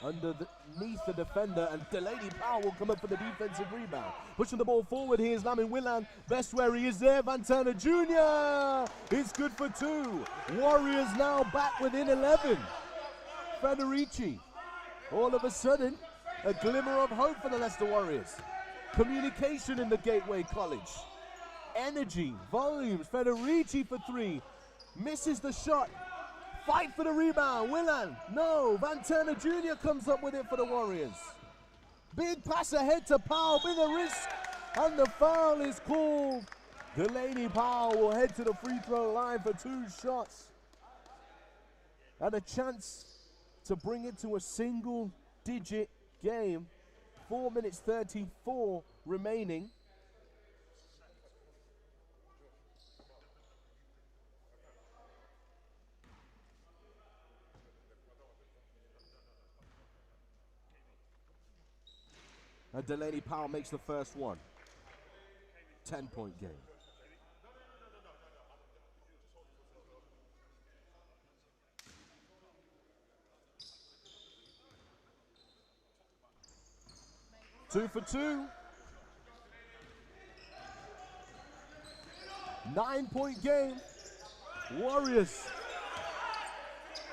[SPEAKER 1] underneath the defender, and Delaney Powell will come up for the defensive rebound. Pushing the ball forward, here's Lamin Willan. Best where he is there, Van Turner Jr. It's good for two. Warriors now back within 11. Federici, all of a sudden, a glimmer of hope for the Leicester Warriors. Communication in the Gateway College. Energy, volumes, Federici for three. Misses the shot. Fight for the rebound, Willan, no, Van Turner Jr. comes up with it for the Warriors. Big pass ahead to Powell, with a risk, and the foul is called. Delaney Powell will head to the free throw line for two shots. And a chance to bring it to a single-digit game. 4 minutes 34 remaining. And Delaney Powell makes the first one. 10-point game. Two for two. 9-point game. Warriors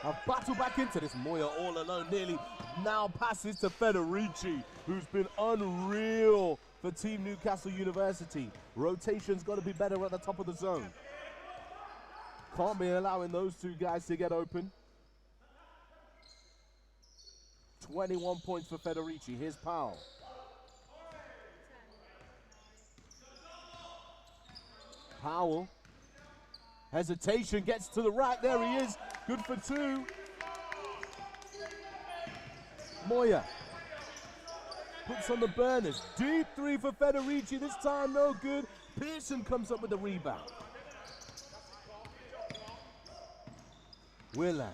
[SPEAKER 1] have battled back into this. Moya all alone, nearly now passes to Federici, who's been unreal for Team Newcastle University. Rotation's got to be better at the top of the zone. Can't be allowing those two guys to get open. 21 points for Federici. Here's Powell. Powell. Hesitation, gets to the rack. There he is. Good for two. Moya puts on the burners. Deep three for Federici. This time no good. Pearson comes up with the rebound. Willan.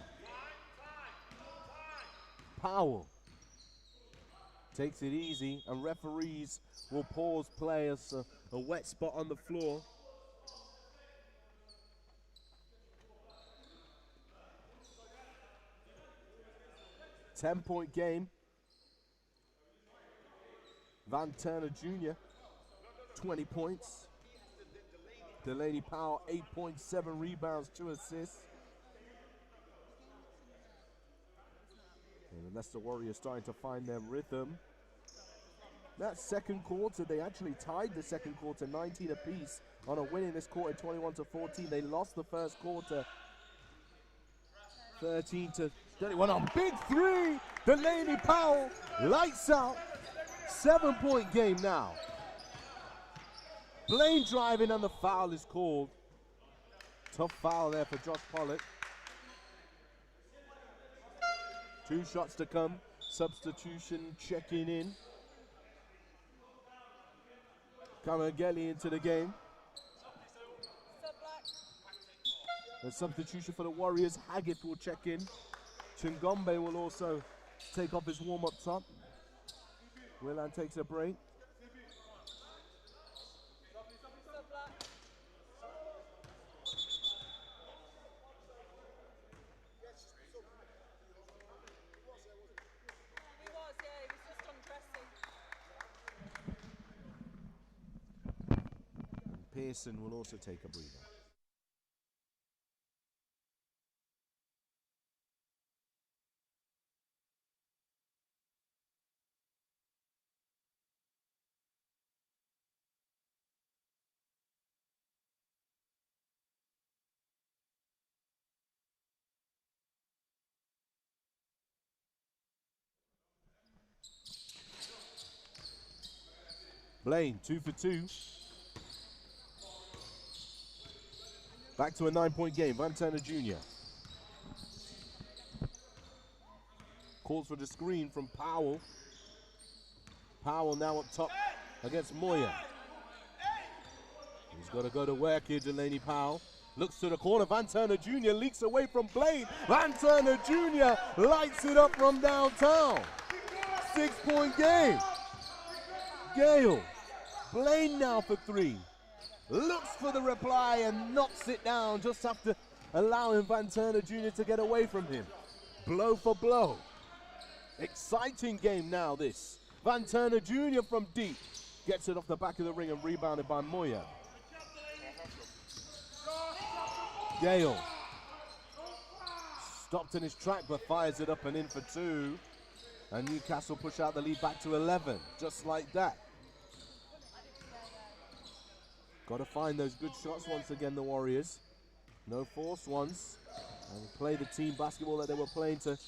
[SPEAKER 1] Powell takes it easy, and referees will pause play as a wet spot on the floor. Ten-point game. Van Turner Jr., 20 points. Delaney Powell, 8.7 rebounds, 2 assists. And the Leicester Warriors starting to find their rhythm. That second quarter, they actually tied the second quarter 19 apiece on a win in this quarter, 21-14. They lost the first quarter 13-31 on big three. Delaney Powell, lights out. 7-point game now. Blaine driving, and the foul is called. Tough foul there for Josh Pollock. 2 shots to come. Substitution checking in. Kamageli into the game. A substitution for the Warriors. Haggett will check in. Chingombe will also take off his warm-up top. Willan takes a break. Pearson will also take a breather. Blaine, 2 for 2. Back to a 9-point game. Van Turner Jr. Calls for the screen from Powell. Powell now up top against Moya. He's got to go to work here, Delaney Powell. Looks to the corner. Van Turner Jr. leaks away from Blaine. Van Turner Jr. lights it up from downtown. 6-point game. Gale. Blaine now for 3. Looks for the reply and knocks it down just after allowing Van Turner Jr. to get away from him. Blow for blow. Exciting game now, this. Van Turner Jr. from deep. Gets it off the back of the ring and rebounded by Moya. Gale. Stopped in his track but fires it up and in for 2. And Newcastle push out the lead back to 11. Just like that. Got to find those good shots once again, the Warriors. No forced ones. And play the team basketball that they were playing to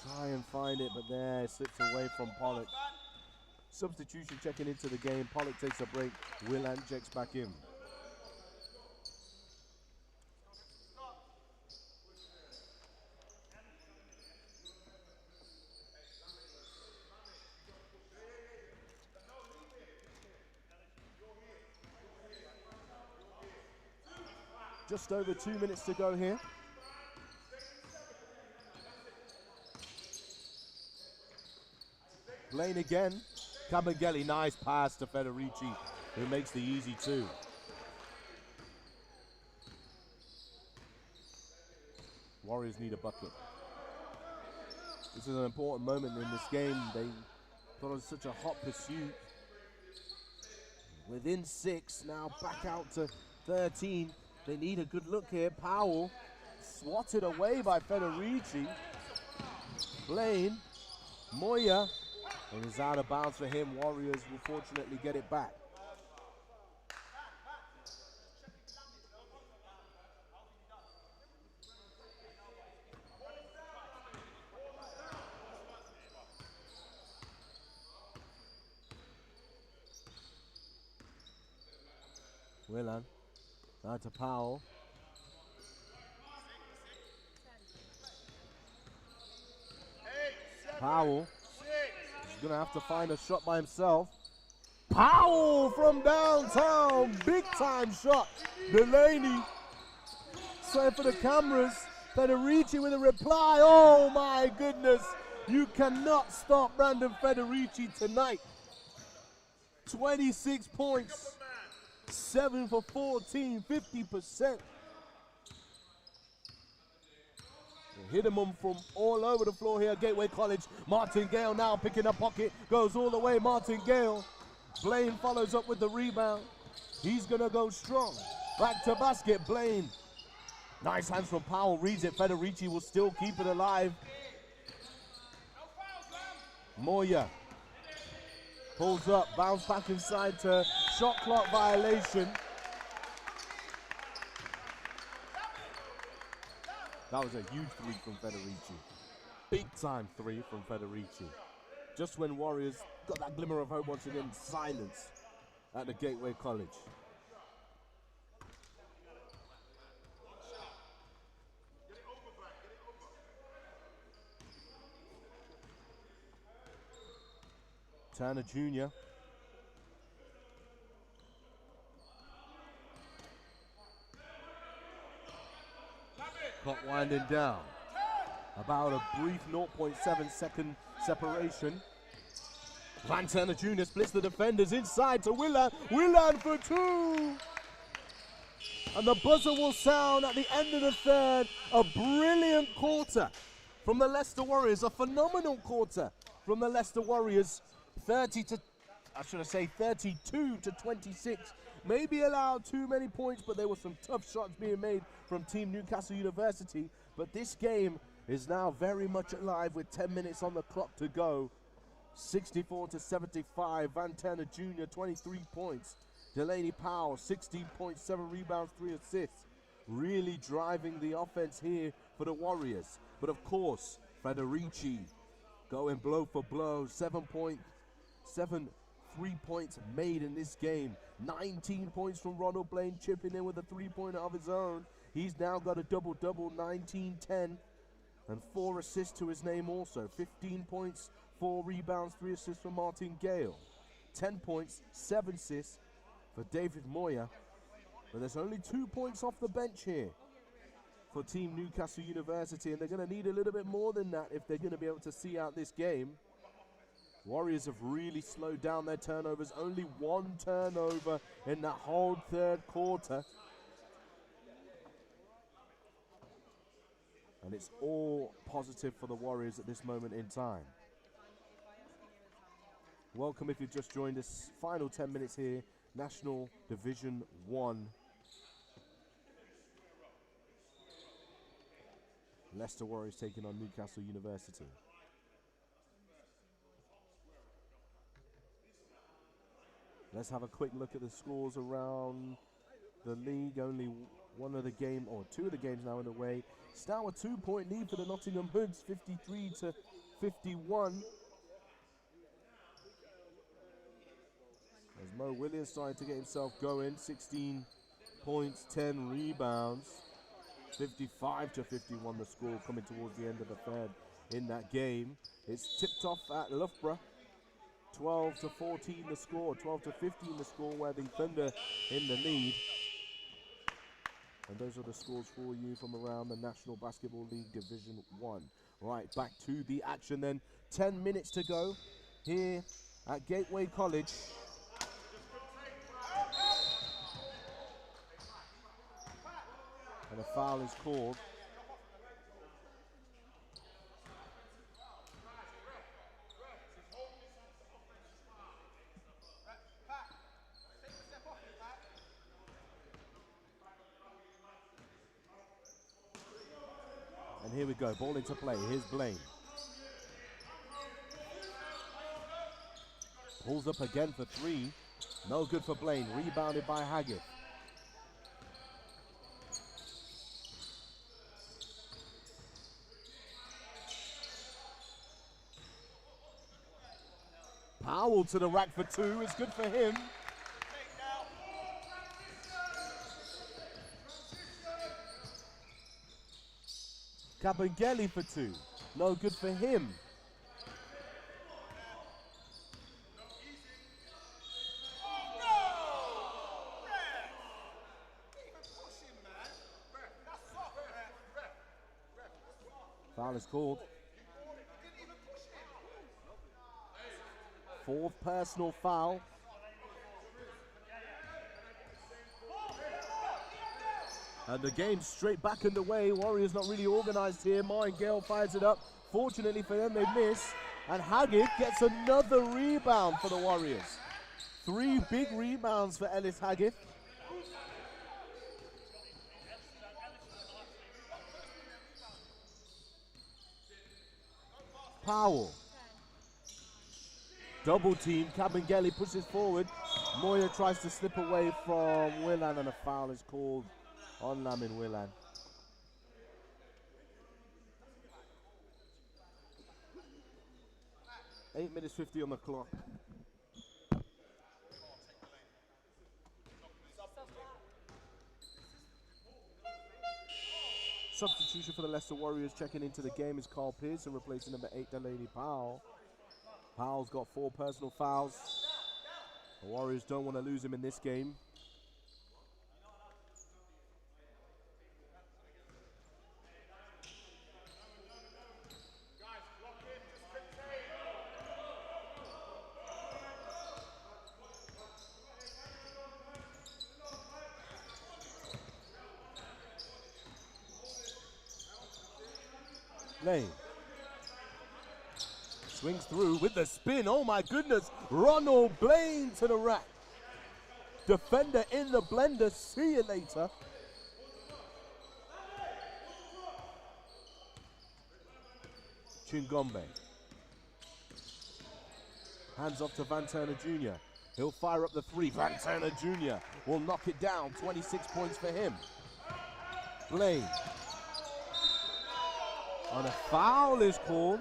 [SPEAKER 1] try and find it, but there it slips away from Pollock. Substitution checking into the game. Pollock takes a break. Willan checks back in. Just over 2 minutes to go here. Blaine again. Cabangeli, nice pass to Federici, who makes the easy 2. Warriors need a bucket. This is an important moment in this game. They thought it was such a hot pursuit. Within 6, now back out to 13. They need a good look here. Powell swatted away by Federici. Blaine, Moya, and is out of bounds for him. Warriors will fortunately get it back. Willan. Now to Powell. Powell is going to have to find a shot by himself. Powell from downtown. Big time shot. Delaney. Sorry for the cameras. Federici with a reply. Oh my goodness. You cannot stop Brandon Federici tonight. 26 points. 7 for 14, 50%. Hit him from all over the floor here, Gateway College. Martin Gale now picking up pocket, goes all the way, Martin Gale. Blaine follows up with the rebound. He's gonna go strong. Back to basket, Blaine. Nice hands from Powell, reads it. Federici will still keep it alive. Moya pulls up, bounce back inside to shot clock violation. That was a huge 3 from Federici. Big time 3 from Federici. Just when Warriors got that glimmer of hope once again, silence at the Gateway College. Turner Jr. Clock winding down. About a brief 0.7 second separation. Van Turner Jr. splits the defenders inside to Willan. Willan for 2. And the buzzer will sound at the end of the third. A brilliant quarter from the Leicester Warriors. A phenomenal quarter from the Leicester Warriors. 32 to 26. Maybe allowed too many points, but there were some tough shots being made from Team Newcastle University. But this game is now very much alive with 10 minutes on the clock to go. 64 to 75. Van Turner Jr. 23 points. Delaney Powell 16.7 rebounds, 3 assists. Really driving the offense here for the Warriors. But of course, Federici going blow for blow. 7 3 points made in this game. 19 points from Ronald Blaine, chipping in with a 3-pointer of his own. He's now got a double-double, 19-10, and 4 assists to his name also. 15 points, 4 rebounds, 3 assists for Martin Gale. 10 points, 7 assists for David Moyer. But there's only 2 points off the bench here for Team Newcastle University, and they're going to need a little bit more than that if they're going to be able to see out this game. Warriors have really slowed down their turnovers. Only 1 turnover in that whole third quarter. And it's all positive for the Warriors at this moment in time. Welcome if you've just joined us. Final 10 minutes here. National Division 1. Leicester Warriors taking on Newcastle University. Let's have a quick look at the scores around the league. Only one of the game, or 2 of the games now in the way. Still a 2-point lead for the Nottingham Hoods, 53-51. As Mo Williams starting to get himself going, 16 points, 10 rebounds. 55-51 the score, coming towards the end of the third in that game. It's tipped off at Loughborough. 12-14 the score, 12-15 the score, where the Thunder in the lead. And those are the scores for you from around the National Basketball League Division 1. Right, back to the action then. 10 minutes to go here at Gateway College. And a foul is called. And here we go, ball into play. Here's Blaine. Pulls up again for 3. No good for Blaine. Rebounded by Haggett. Powell to the rack for 2. It's good for him. Kabengele for 2. No good for him. Foul is called. 4th personal foul. And the game's straight back underway. Warriors not really organized here. Martin Gale fires it up. Fortunately for them, they miss. And Haggett gets another rebound for the Warriors. 3 big rebounds for Ellis Haggett. Powell. Double team. Kabengele pushes forward. Moyer tries to slip away from Willan, and a foul is called on Lamin Willan. Eight minutes 50 on the clock. Substitution for the Leicester Warriors checking into the game is Carl Pearson, replacing number 8 Delaney Powell. Powell's got 4 personal fouls. The Warriors don't want to lose him in this game. Lane. Swings through with the spin. Oh my goodness. Ronald Blaine to the rack. Defender in the blender. See you later. Chingombe. Hands off to Van Turner Jr. He'll fire up the 3. Van Turner Jr. will knock it down. 26 points for him. Blaine. And a foul is called.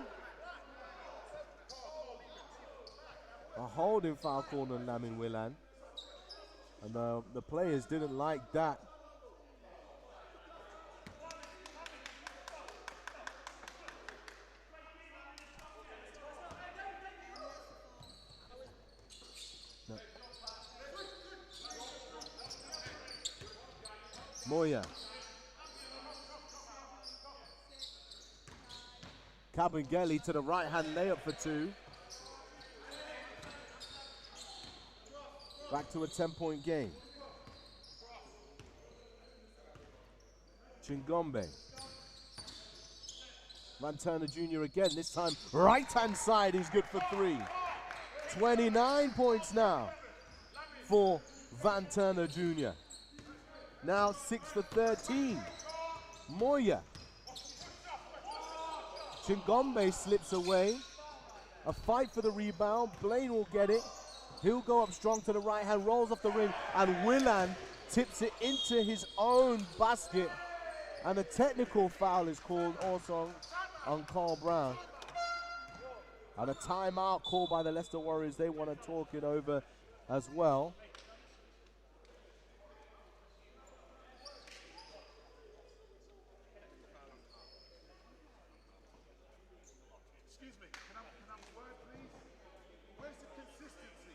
[SPEAKER 1] holding foul called on Lamin Willan. And the players didn't like that. No. Moya. Kabengele to the right-hand layup for 2. Back to a 10-point game. Chingombe. Van Turner Jr. again, this time right-hand side, he's good for 3. 29 points now for Van Turner Jr. Now 6 for 13. Moya. Chingombe slips away. A fight for the rebound. Blaine will get it. He'll go up strong to the right hand, rolls off the rim, and Willan tips it into his own basket. And a technical foul is called also on Carl Brown. And a timeout called by the Leicester Warriors. They want to talk it over as well.
[SPEAKER 2] Excuse me, can I have a word, please? Where's the consistency?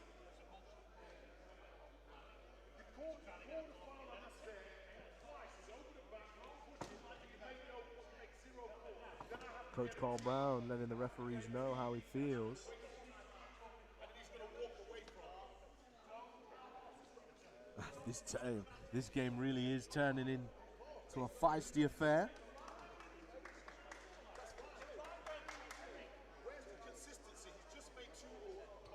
[SPEAKER 2] You called the foul on us there twice. He's over the back, pushes, you make no, make 0 calls. Then I have
[SPEAKER 1] Coach Carl Brown letting the referees know how he feels. This game really is turning into a feisty affair.
[SPEAKER 2] Where's the consistency? He's just made 2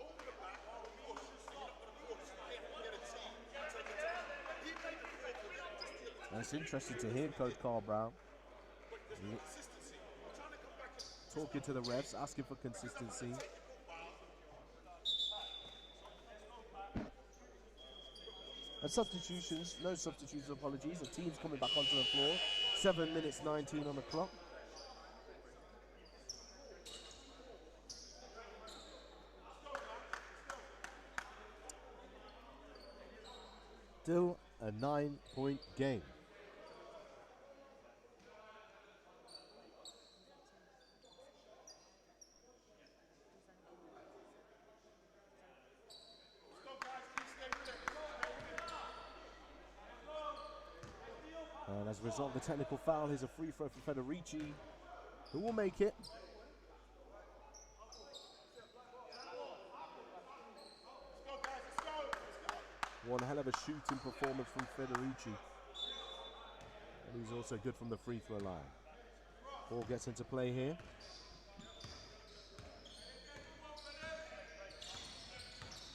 [SPEAKER 2] over the back, pushes, you're not going to push, you have to get a team, take a time. He made the call for them, just kill it.
[SPEAKER 1] And it's interesting to hear Coach Carl Brown
[SPEAKER 2] But there's no consistency. I'm trying to come back and
[SPEAKER 1] talking to the refs, asking for consistency. And substitutions, no substitutions, apologies. The team's coming back onto the floor. 7 minutes 19 on the clock. Still a 9-point game. And as a result of the technical foul, here's a free throw for Federici, who will make it. One hell of a shooting performance from Federici. And he's also good from the free throw line. Ball gets into play here.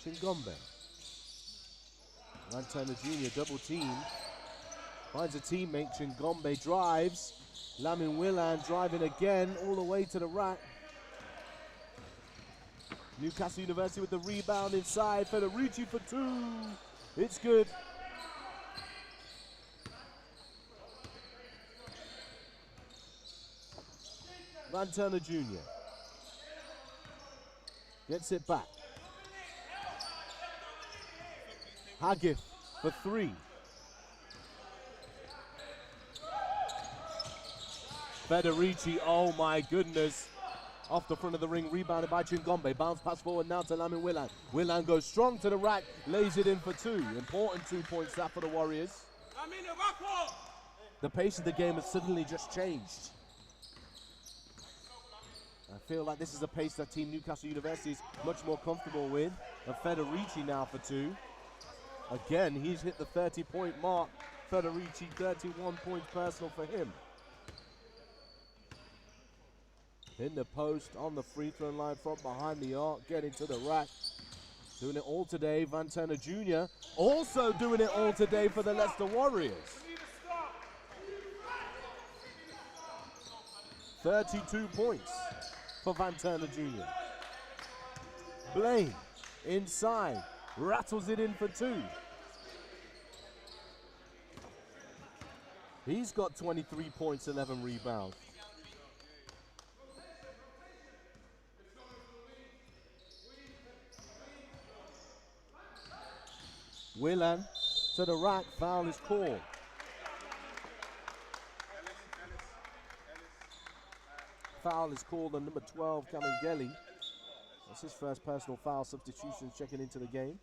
[SPEAKER 1] Chingombe. Van Turner Jr. double team. Finds a teammate, Chingombe drives. Lamin Willan driving again all the way to the rack. Newcastle University with the rebound inside. Federici for 2. It's good. Van Turner Jr. gets it back. Hagif for 3. Federici, oh my goodness. Off the front of the ring, rebounded by Chingombe. Bounce pass forward now to Lamin Willan. Willan goes strong to the rack, lays it in for 2. Important 2 points that for the Warriors. The pace of the game has suddenly just changed. I feel like this is a pace that Team Newcastle University is much more comfortable with. And Federici now for 2. Again, he's hit the 30-point mark. Federici, 31 points personal for him. In the post, on the free throw line, front behind the arc, getting to the rack. Doing it all today, Van Turner Jr. also doing it all today for the Leicester Warriors. 32 points for Van Turner Jr. Blaine, inside, rattles it in for 2. He's got 23 points, 11 rebounds. Willan to the rack, foul is called. Foul is called on number 12, Kamengeli. That's his first personal foul. Substitutions checking into the game.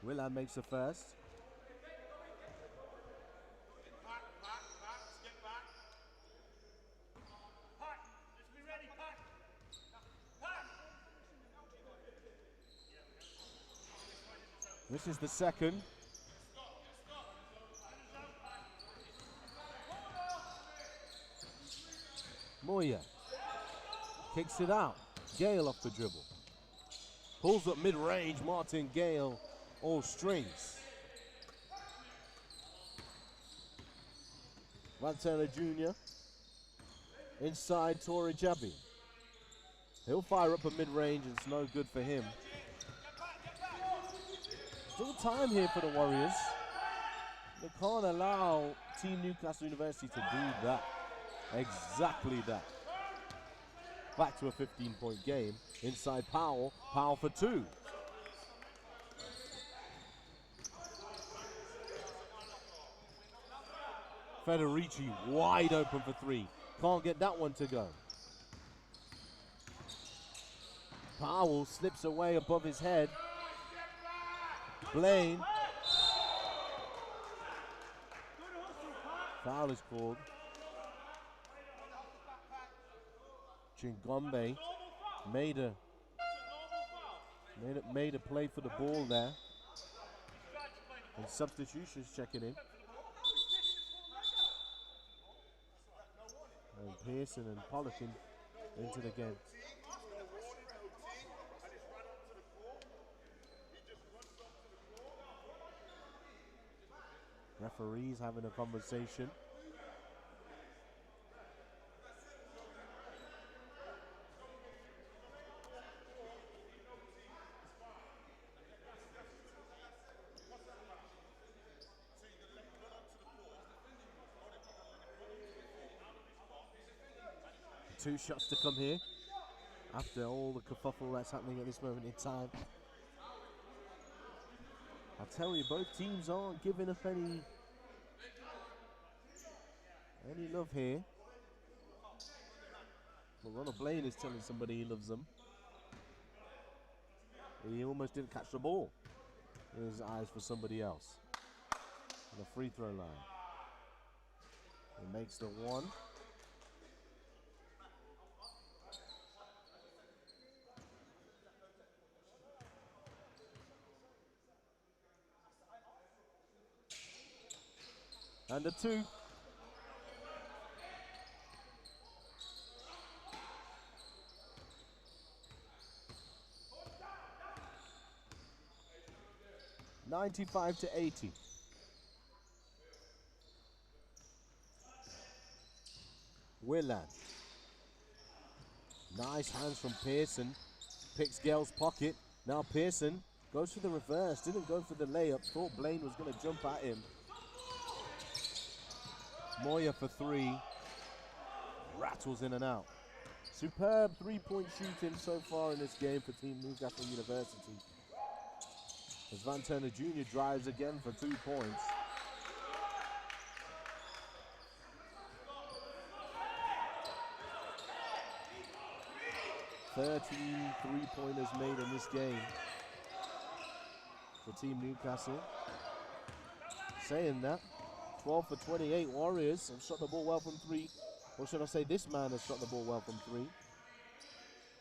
[SPEAKER 1] Willan makes the first. This is the second. Moya kicks it out. Gale off the dribble. Pulls up mid-range. Martin Gale, all strings. Van Turner Jr. Inside Torrey Jabby. He'll fire up a mid-range. It's no good for him. Still time here for the Warriors. They can't allow Team Newcastle University to do that. Exactly that. Back to a 15-point game. Inside Powell. Powell for two. Federici wide open for three. Can't get that one to go. Powell slips away above his head. Blaine. Foul is called. Chingombe made a play for the ball there. And substitutions checking in. And Pearson and Pollock into the game. Referees having a conversation. Two shots to come here after all the kerfuffle that's happening at this moment in time. I tell you, both teams aren't giving up any love here. But Ronald Blaine is telling somebody he loves them. He almost didn't catch the ball. His eyes for somebody else. On the free throw line. He makes the one. And the two. $95-80. Willan. Nice hands from Pearson. Picks Gale's pocket. Now Pearson goes for the reverse. Didn't go for the layup. Thought Blaine was going to jump at him. Moya for three. Rattles in and out. Superb three-point shooting so far in this game for Team Newcastle University. As Van Turner Jr. drives again for 2 points. Three-pointers made in this game for Team Newcastle. Saying that, 12 for 28 Warriors have shot the ball well from three. Or should I say this man has shot the ball well from three.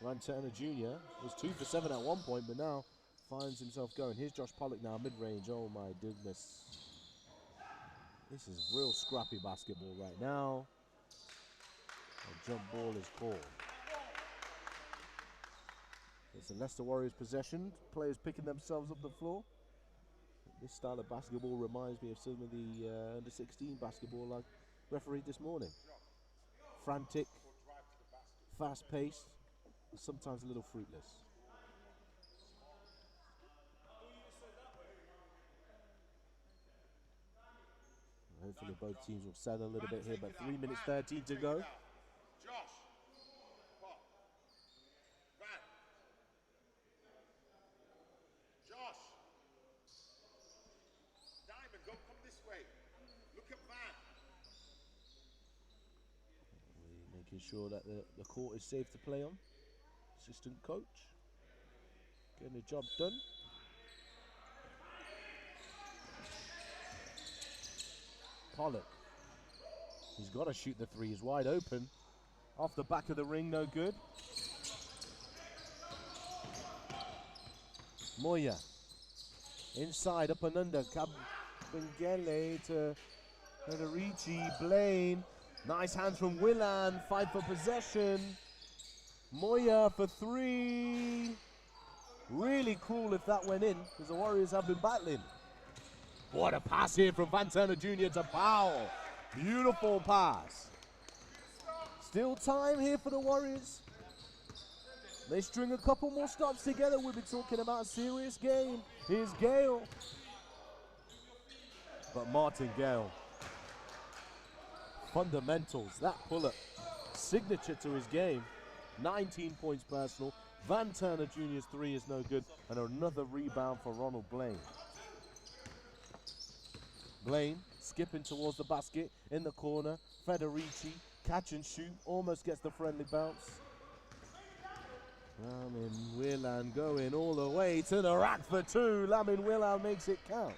[SPEAKER 1] Van Turner Jr. was 2 for 7 at one point, but now finds himself going. Here's Josh Pollock now, mid-range. Oh my goodness. This is real scrappy basketball right now. A jump ball is called. It's a Leicester Warriors possession. Players picking themselves up the floor. This style of basketball reminds me of some of the under-16 basketball I refereed this morning. Frantic, fast-paced, sometimes a little fruitless. Hopefully both teams will settle a little bit here, but 3 minutes 13 to go.
[SPEAKER 2] Josh. Pop. Van. Josh. Diamond, don't come this way. Look at Van.
[SPEAKER 1] Making sure that the court is safe to play on. Assistant coach getting the job done. Pollock. He's got to shoot the three. He's wide open. Off the back of the ring, no good. Moya. Inside, up and under. Kabengele to Federici. Blaine. Nice hands from Willan. Fight for possession. Moya for three. Really cruel if that went in, because the Warriors have been battling. What a pass here from Van Turner Jr. to Powell. Beautiful pass. Still time here for the Warriors. They string a couple more stops together. We'll be talking about a serious game. Here's Gale. But Martin Gale. Fundamentals, that pull-up. Signature to his game. 19 points personal. Van Turner Jr.'s three is no good. And another rebound for Ronald Blaine. Blaine skipping towards the basket in the corner. Federici, catch and shoot, almost gets the friendly bounce. Lamin Willan going all the way to the rack for two. Lamin Willan makes it count.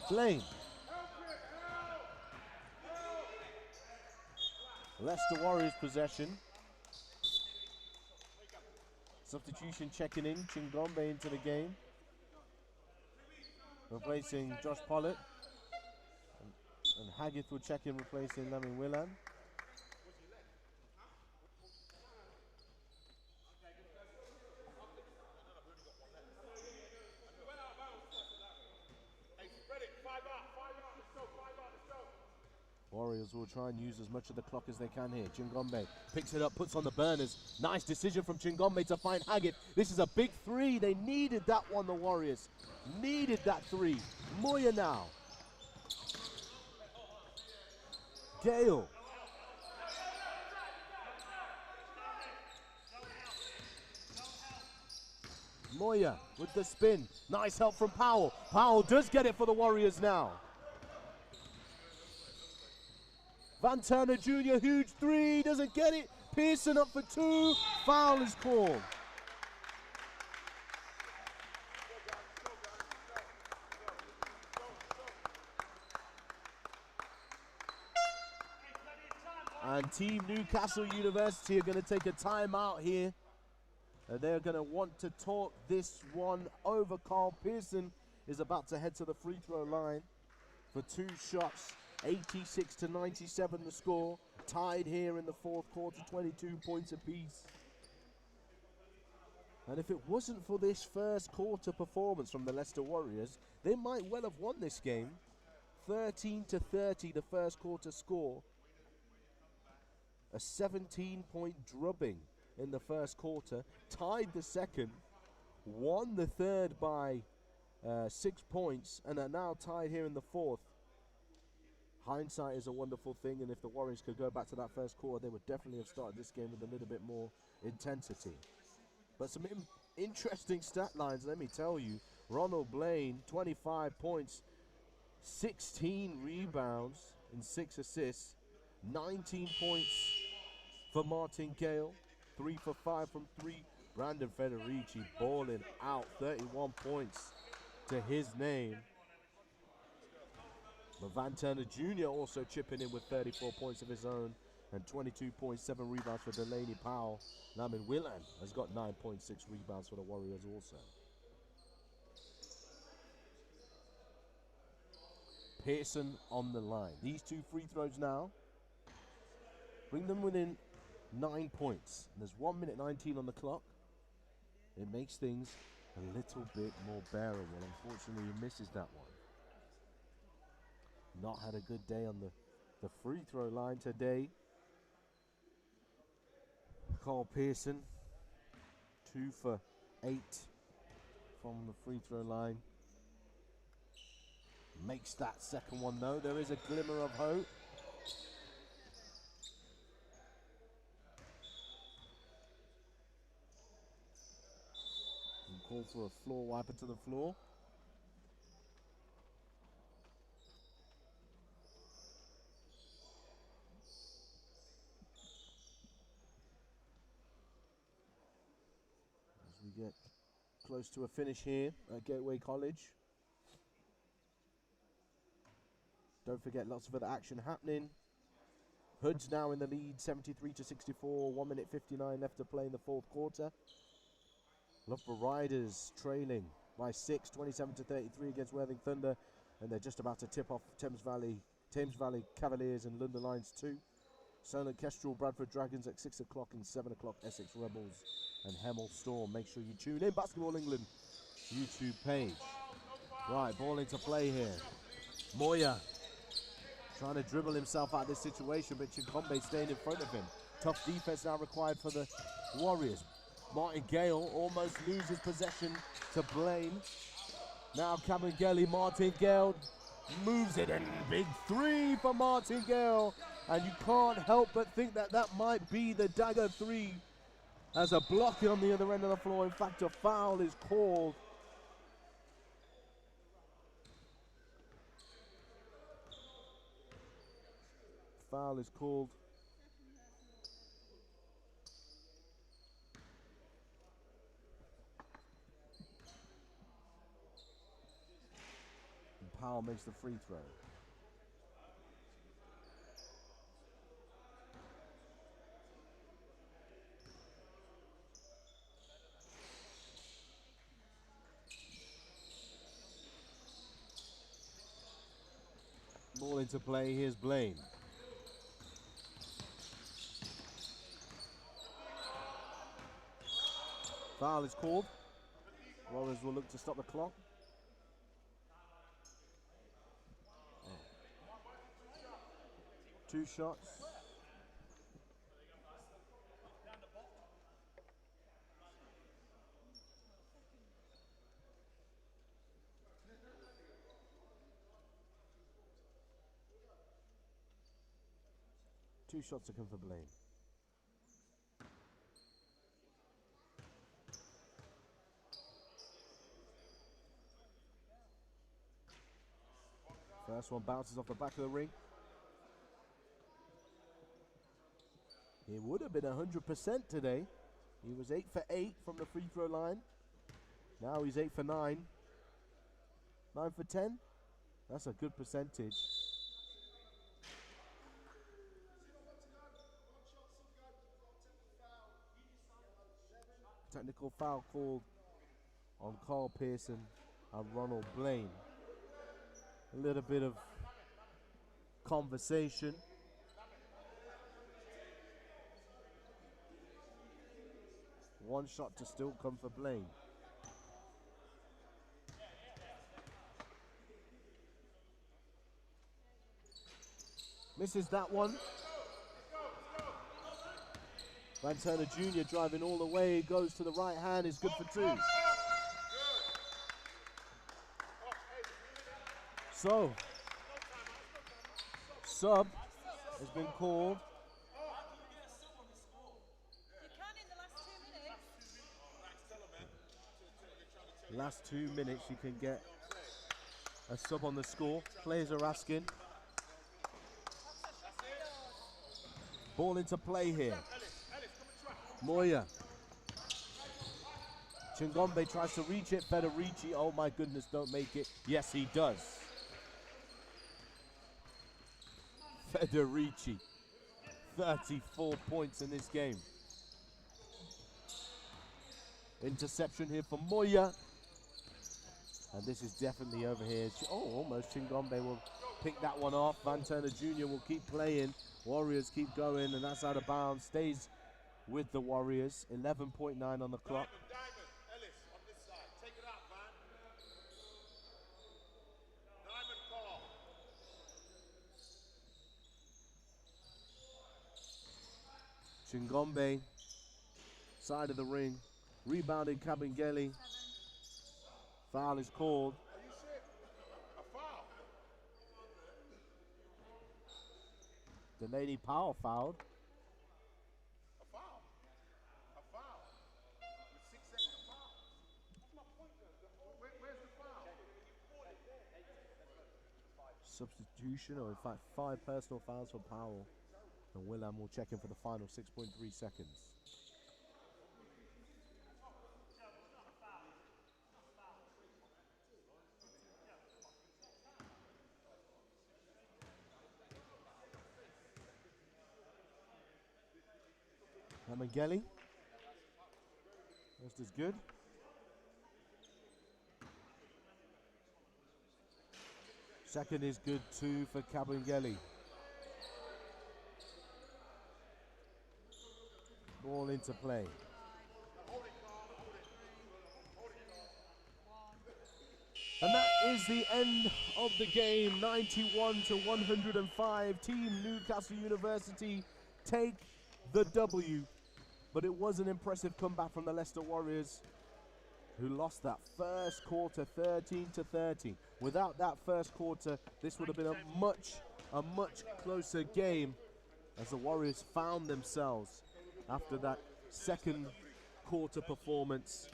[SPEAKER 1] Blaine. Leicester Warriors possession. Substitution checking in, Chingombe into the game. Replacing Josh Pollitt. And Haggith will check in, replacing Lamin Willan. Warriors will try and use as much of the clock as they can here. Chingombe picks it up, puts on the burners. Nice decision from Chingombe to find Haggett. This is a big three. They needed that one, the Warriors. Needed that three. Moya now. Gale. Moya with the spin. Nice help from Powell. Powell does get it for the Warriors now. Van Turner Jr., huge three, doesn't get it. Pearson up for two, foul is called. And Team Newcastle University are going to take a timeout here. They're going to want to talk this one over. Carl Pearson is about to head to the free throw line for two shots. 86 to 97 the score. Tied here in the fourth quarter, 22 points apiece. And if it wasn't for this first quarter performance from the Leicester Warriors, they might well have won this game. 13 to 30 the first quarter score. A 17-point drubbing in the first quarter. Tied the second. Won the third by 6 points. And are now tied here in the fourth. Hindsight is a wonderful thing, and if the Warriors could go back to that first quarter, they would definitely have started this game with a little bit more intensity. But some interesting stat lines, let me tell you. Ronald Blaine, 25 points, 16 rebounds and 6 assists, 19 points for Martin Gale, 3 for 5 from 3. Brandon Federici balling out, 31 points to his name. But Van Turner Jr. also chipping in with 34 points of his own and 22.7 rebounds for Delaney Powell. Lamin Willan has got 9.6 rebounds for the Warriors also. Pearson on the line. These two free throws now bring them within 9 points. And there's 1 minute 19 on the clock. It makes things a little bit more bearable. Unfortunately, he misses that one. Not had a good day on the free throw line today. Carl Pearson, 2 for 8 from the free throw line. Makes that second one though. There is a glimmer of hope. And call for a floor wiper to the floor. As we get close to a finish here at Gateway College. Don't forget, lots of other action happening. Hood's now in the lead, 73-64, 1 minute 59 left to play in the fourth quarter. Loughborough Riders trailing by 6, 27-33 against Worthing Thunder, and they're just about to tip off Thames Valley Cavaliers and London Lions 2. Solent Kestrel, Bradford Dragons at 6 o'clock and 7 o'clock, Essex Rebels and Hemel Storm. Make sure you tune in. Basketball England YouTube page. Right, ball into play here. Moya trying to dribble himself out of this situation, but Chinkombe staying in front of him. Tough defense now required for the Warriors. Martin Gale almost loses possession to Blaine. Now Kabengele, Martin Gale moves it in. Big three for Martin Gale. And you can't help but think that that might be the dagger three. As a block on the other end of the floor. In fact, a foul is called. Foul is called. And Powell makes the free throw. Ball into play, here's Blaine. Foul is called. Warriors will look to stop the clock. Two shots. Two shots to come for Blaine. First one bounces off the back of the ring. He would have been 100% today. He was 8 for 8 from the free throw line. Now he's 8 for 9. 9 for 10. That's a good percentage. Technical foul called on Carl Pearson and Ronald Blaine. A little bit of conversation. One shot to still come for Blaine. Misses that one. Van Turner Jr. driving all the way, goes to the right hand, is good for two. So, sub has been called. Last 2 minutes you can get a sub on the score. Players are asking. Ball into play here. Moya. Chingombe tries to reach it. Federici, oh my goodness, don't make it. Yes, he does. Federici, 34 points in this game. Interception here for Moya. And this is definitely over here. Oh, almost Chingombe will pick that one off. Van Turner Jr. will keep playing. Warriors keep going, and that's out of bounds. Stays with the Warriors. 11.9 on the clock.
[SPEAKER 2] Diamond, Ellis on this side. Take it out, man. Diamond call.
[SPEAKER 1] Chingombe, side of the ring. Rebounded Kabengele. Foul is called.
[SPEAKER 2] Are you sick? A foul.
[SPEAKER 1] Delaney Powell fouled.
[SPEAKER 2] A foul. A foul. With 6 seconds of foul. That's my point, though. Where's the foul?
[SPEAKER 1] Substitution, or in fact 5 personal fouls for Powell. And Willam will check in for the final 6.3 seconds. Mangeli. Just as good. Second is good too for Kabengele. Ball into play. And that is the end of the game. 91-105. Team Newcastle University take the W. But it was an impressive comeback from the Leicester Warriors, who lost that first quarter 13-13. Without that first quarter, this would have been a much closer game, as the Warriors found themselves after that second quarter performance.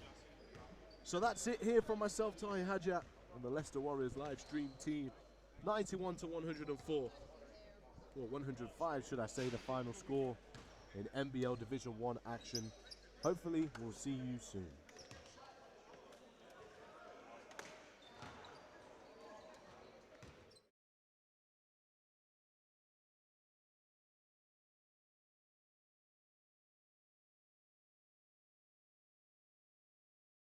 [SPEAKER 1] So that's it here from myself, Tahi Hajat, and the Leicester Warriors live stream team. 91-104, or 105 should I say, the final score in NBL Division 1 action. Hopefully we'll see you soon.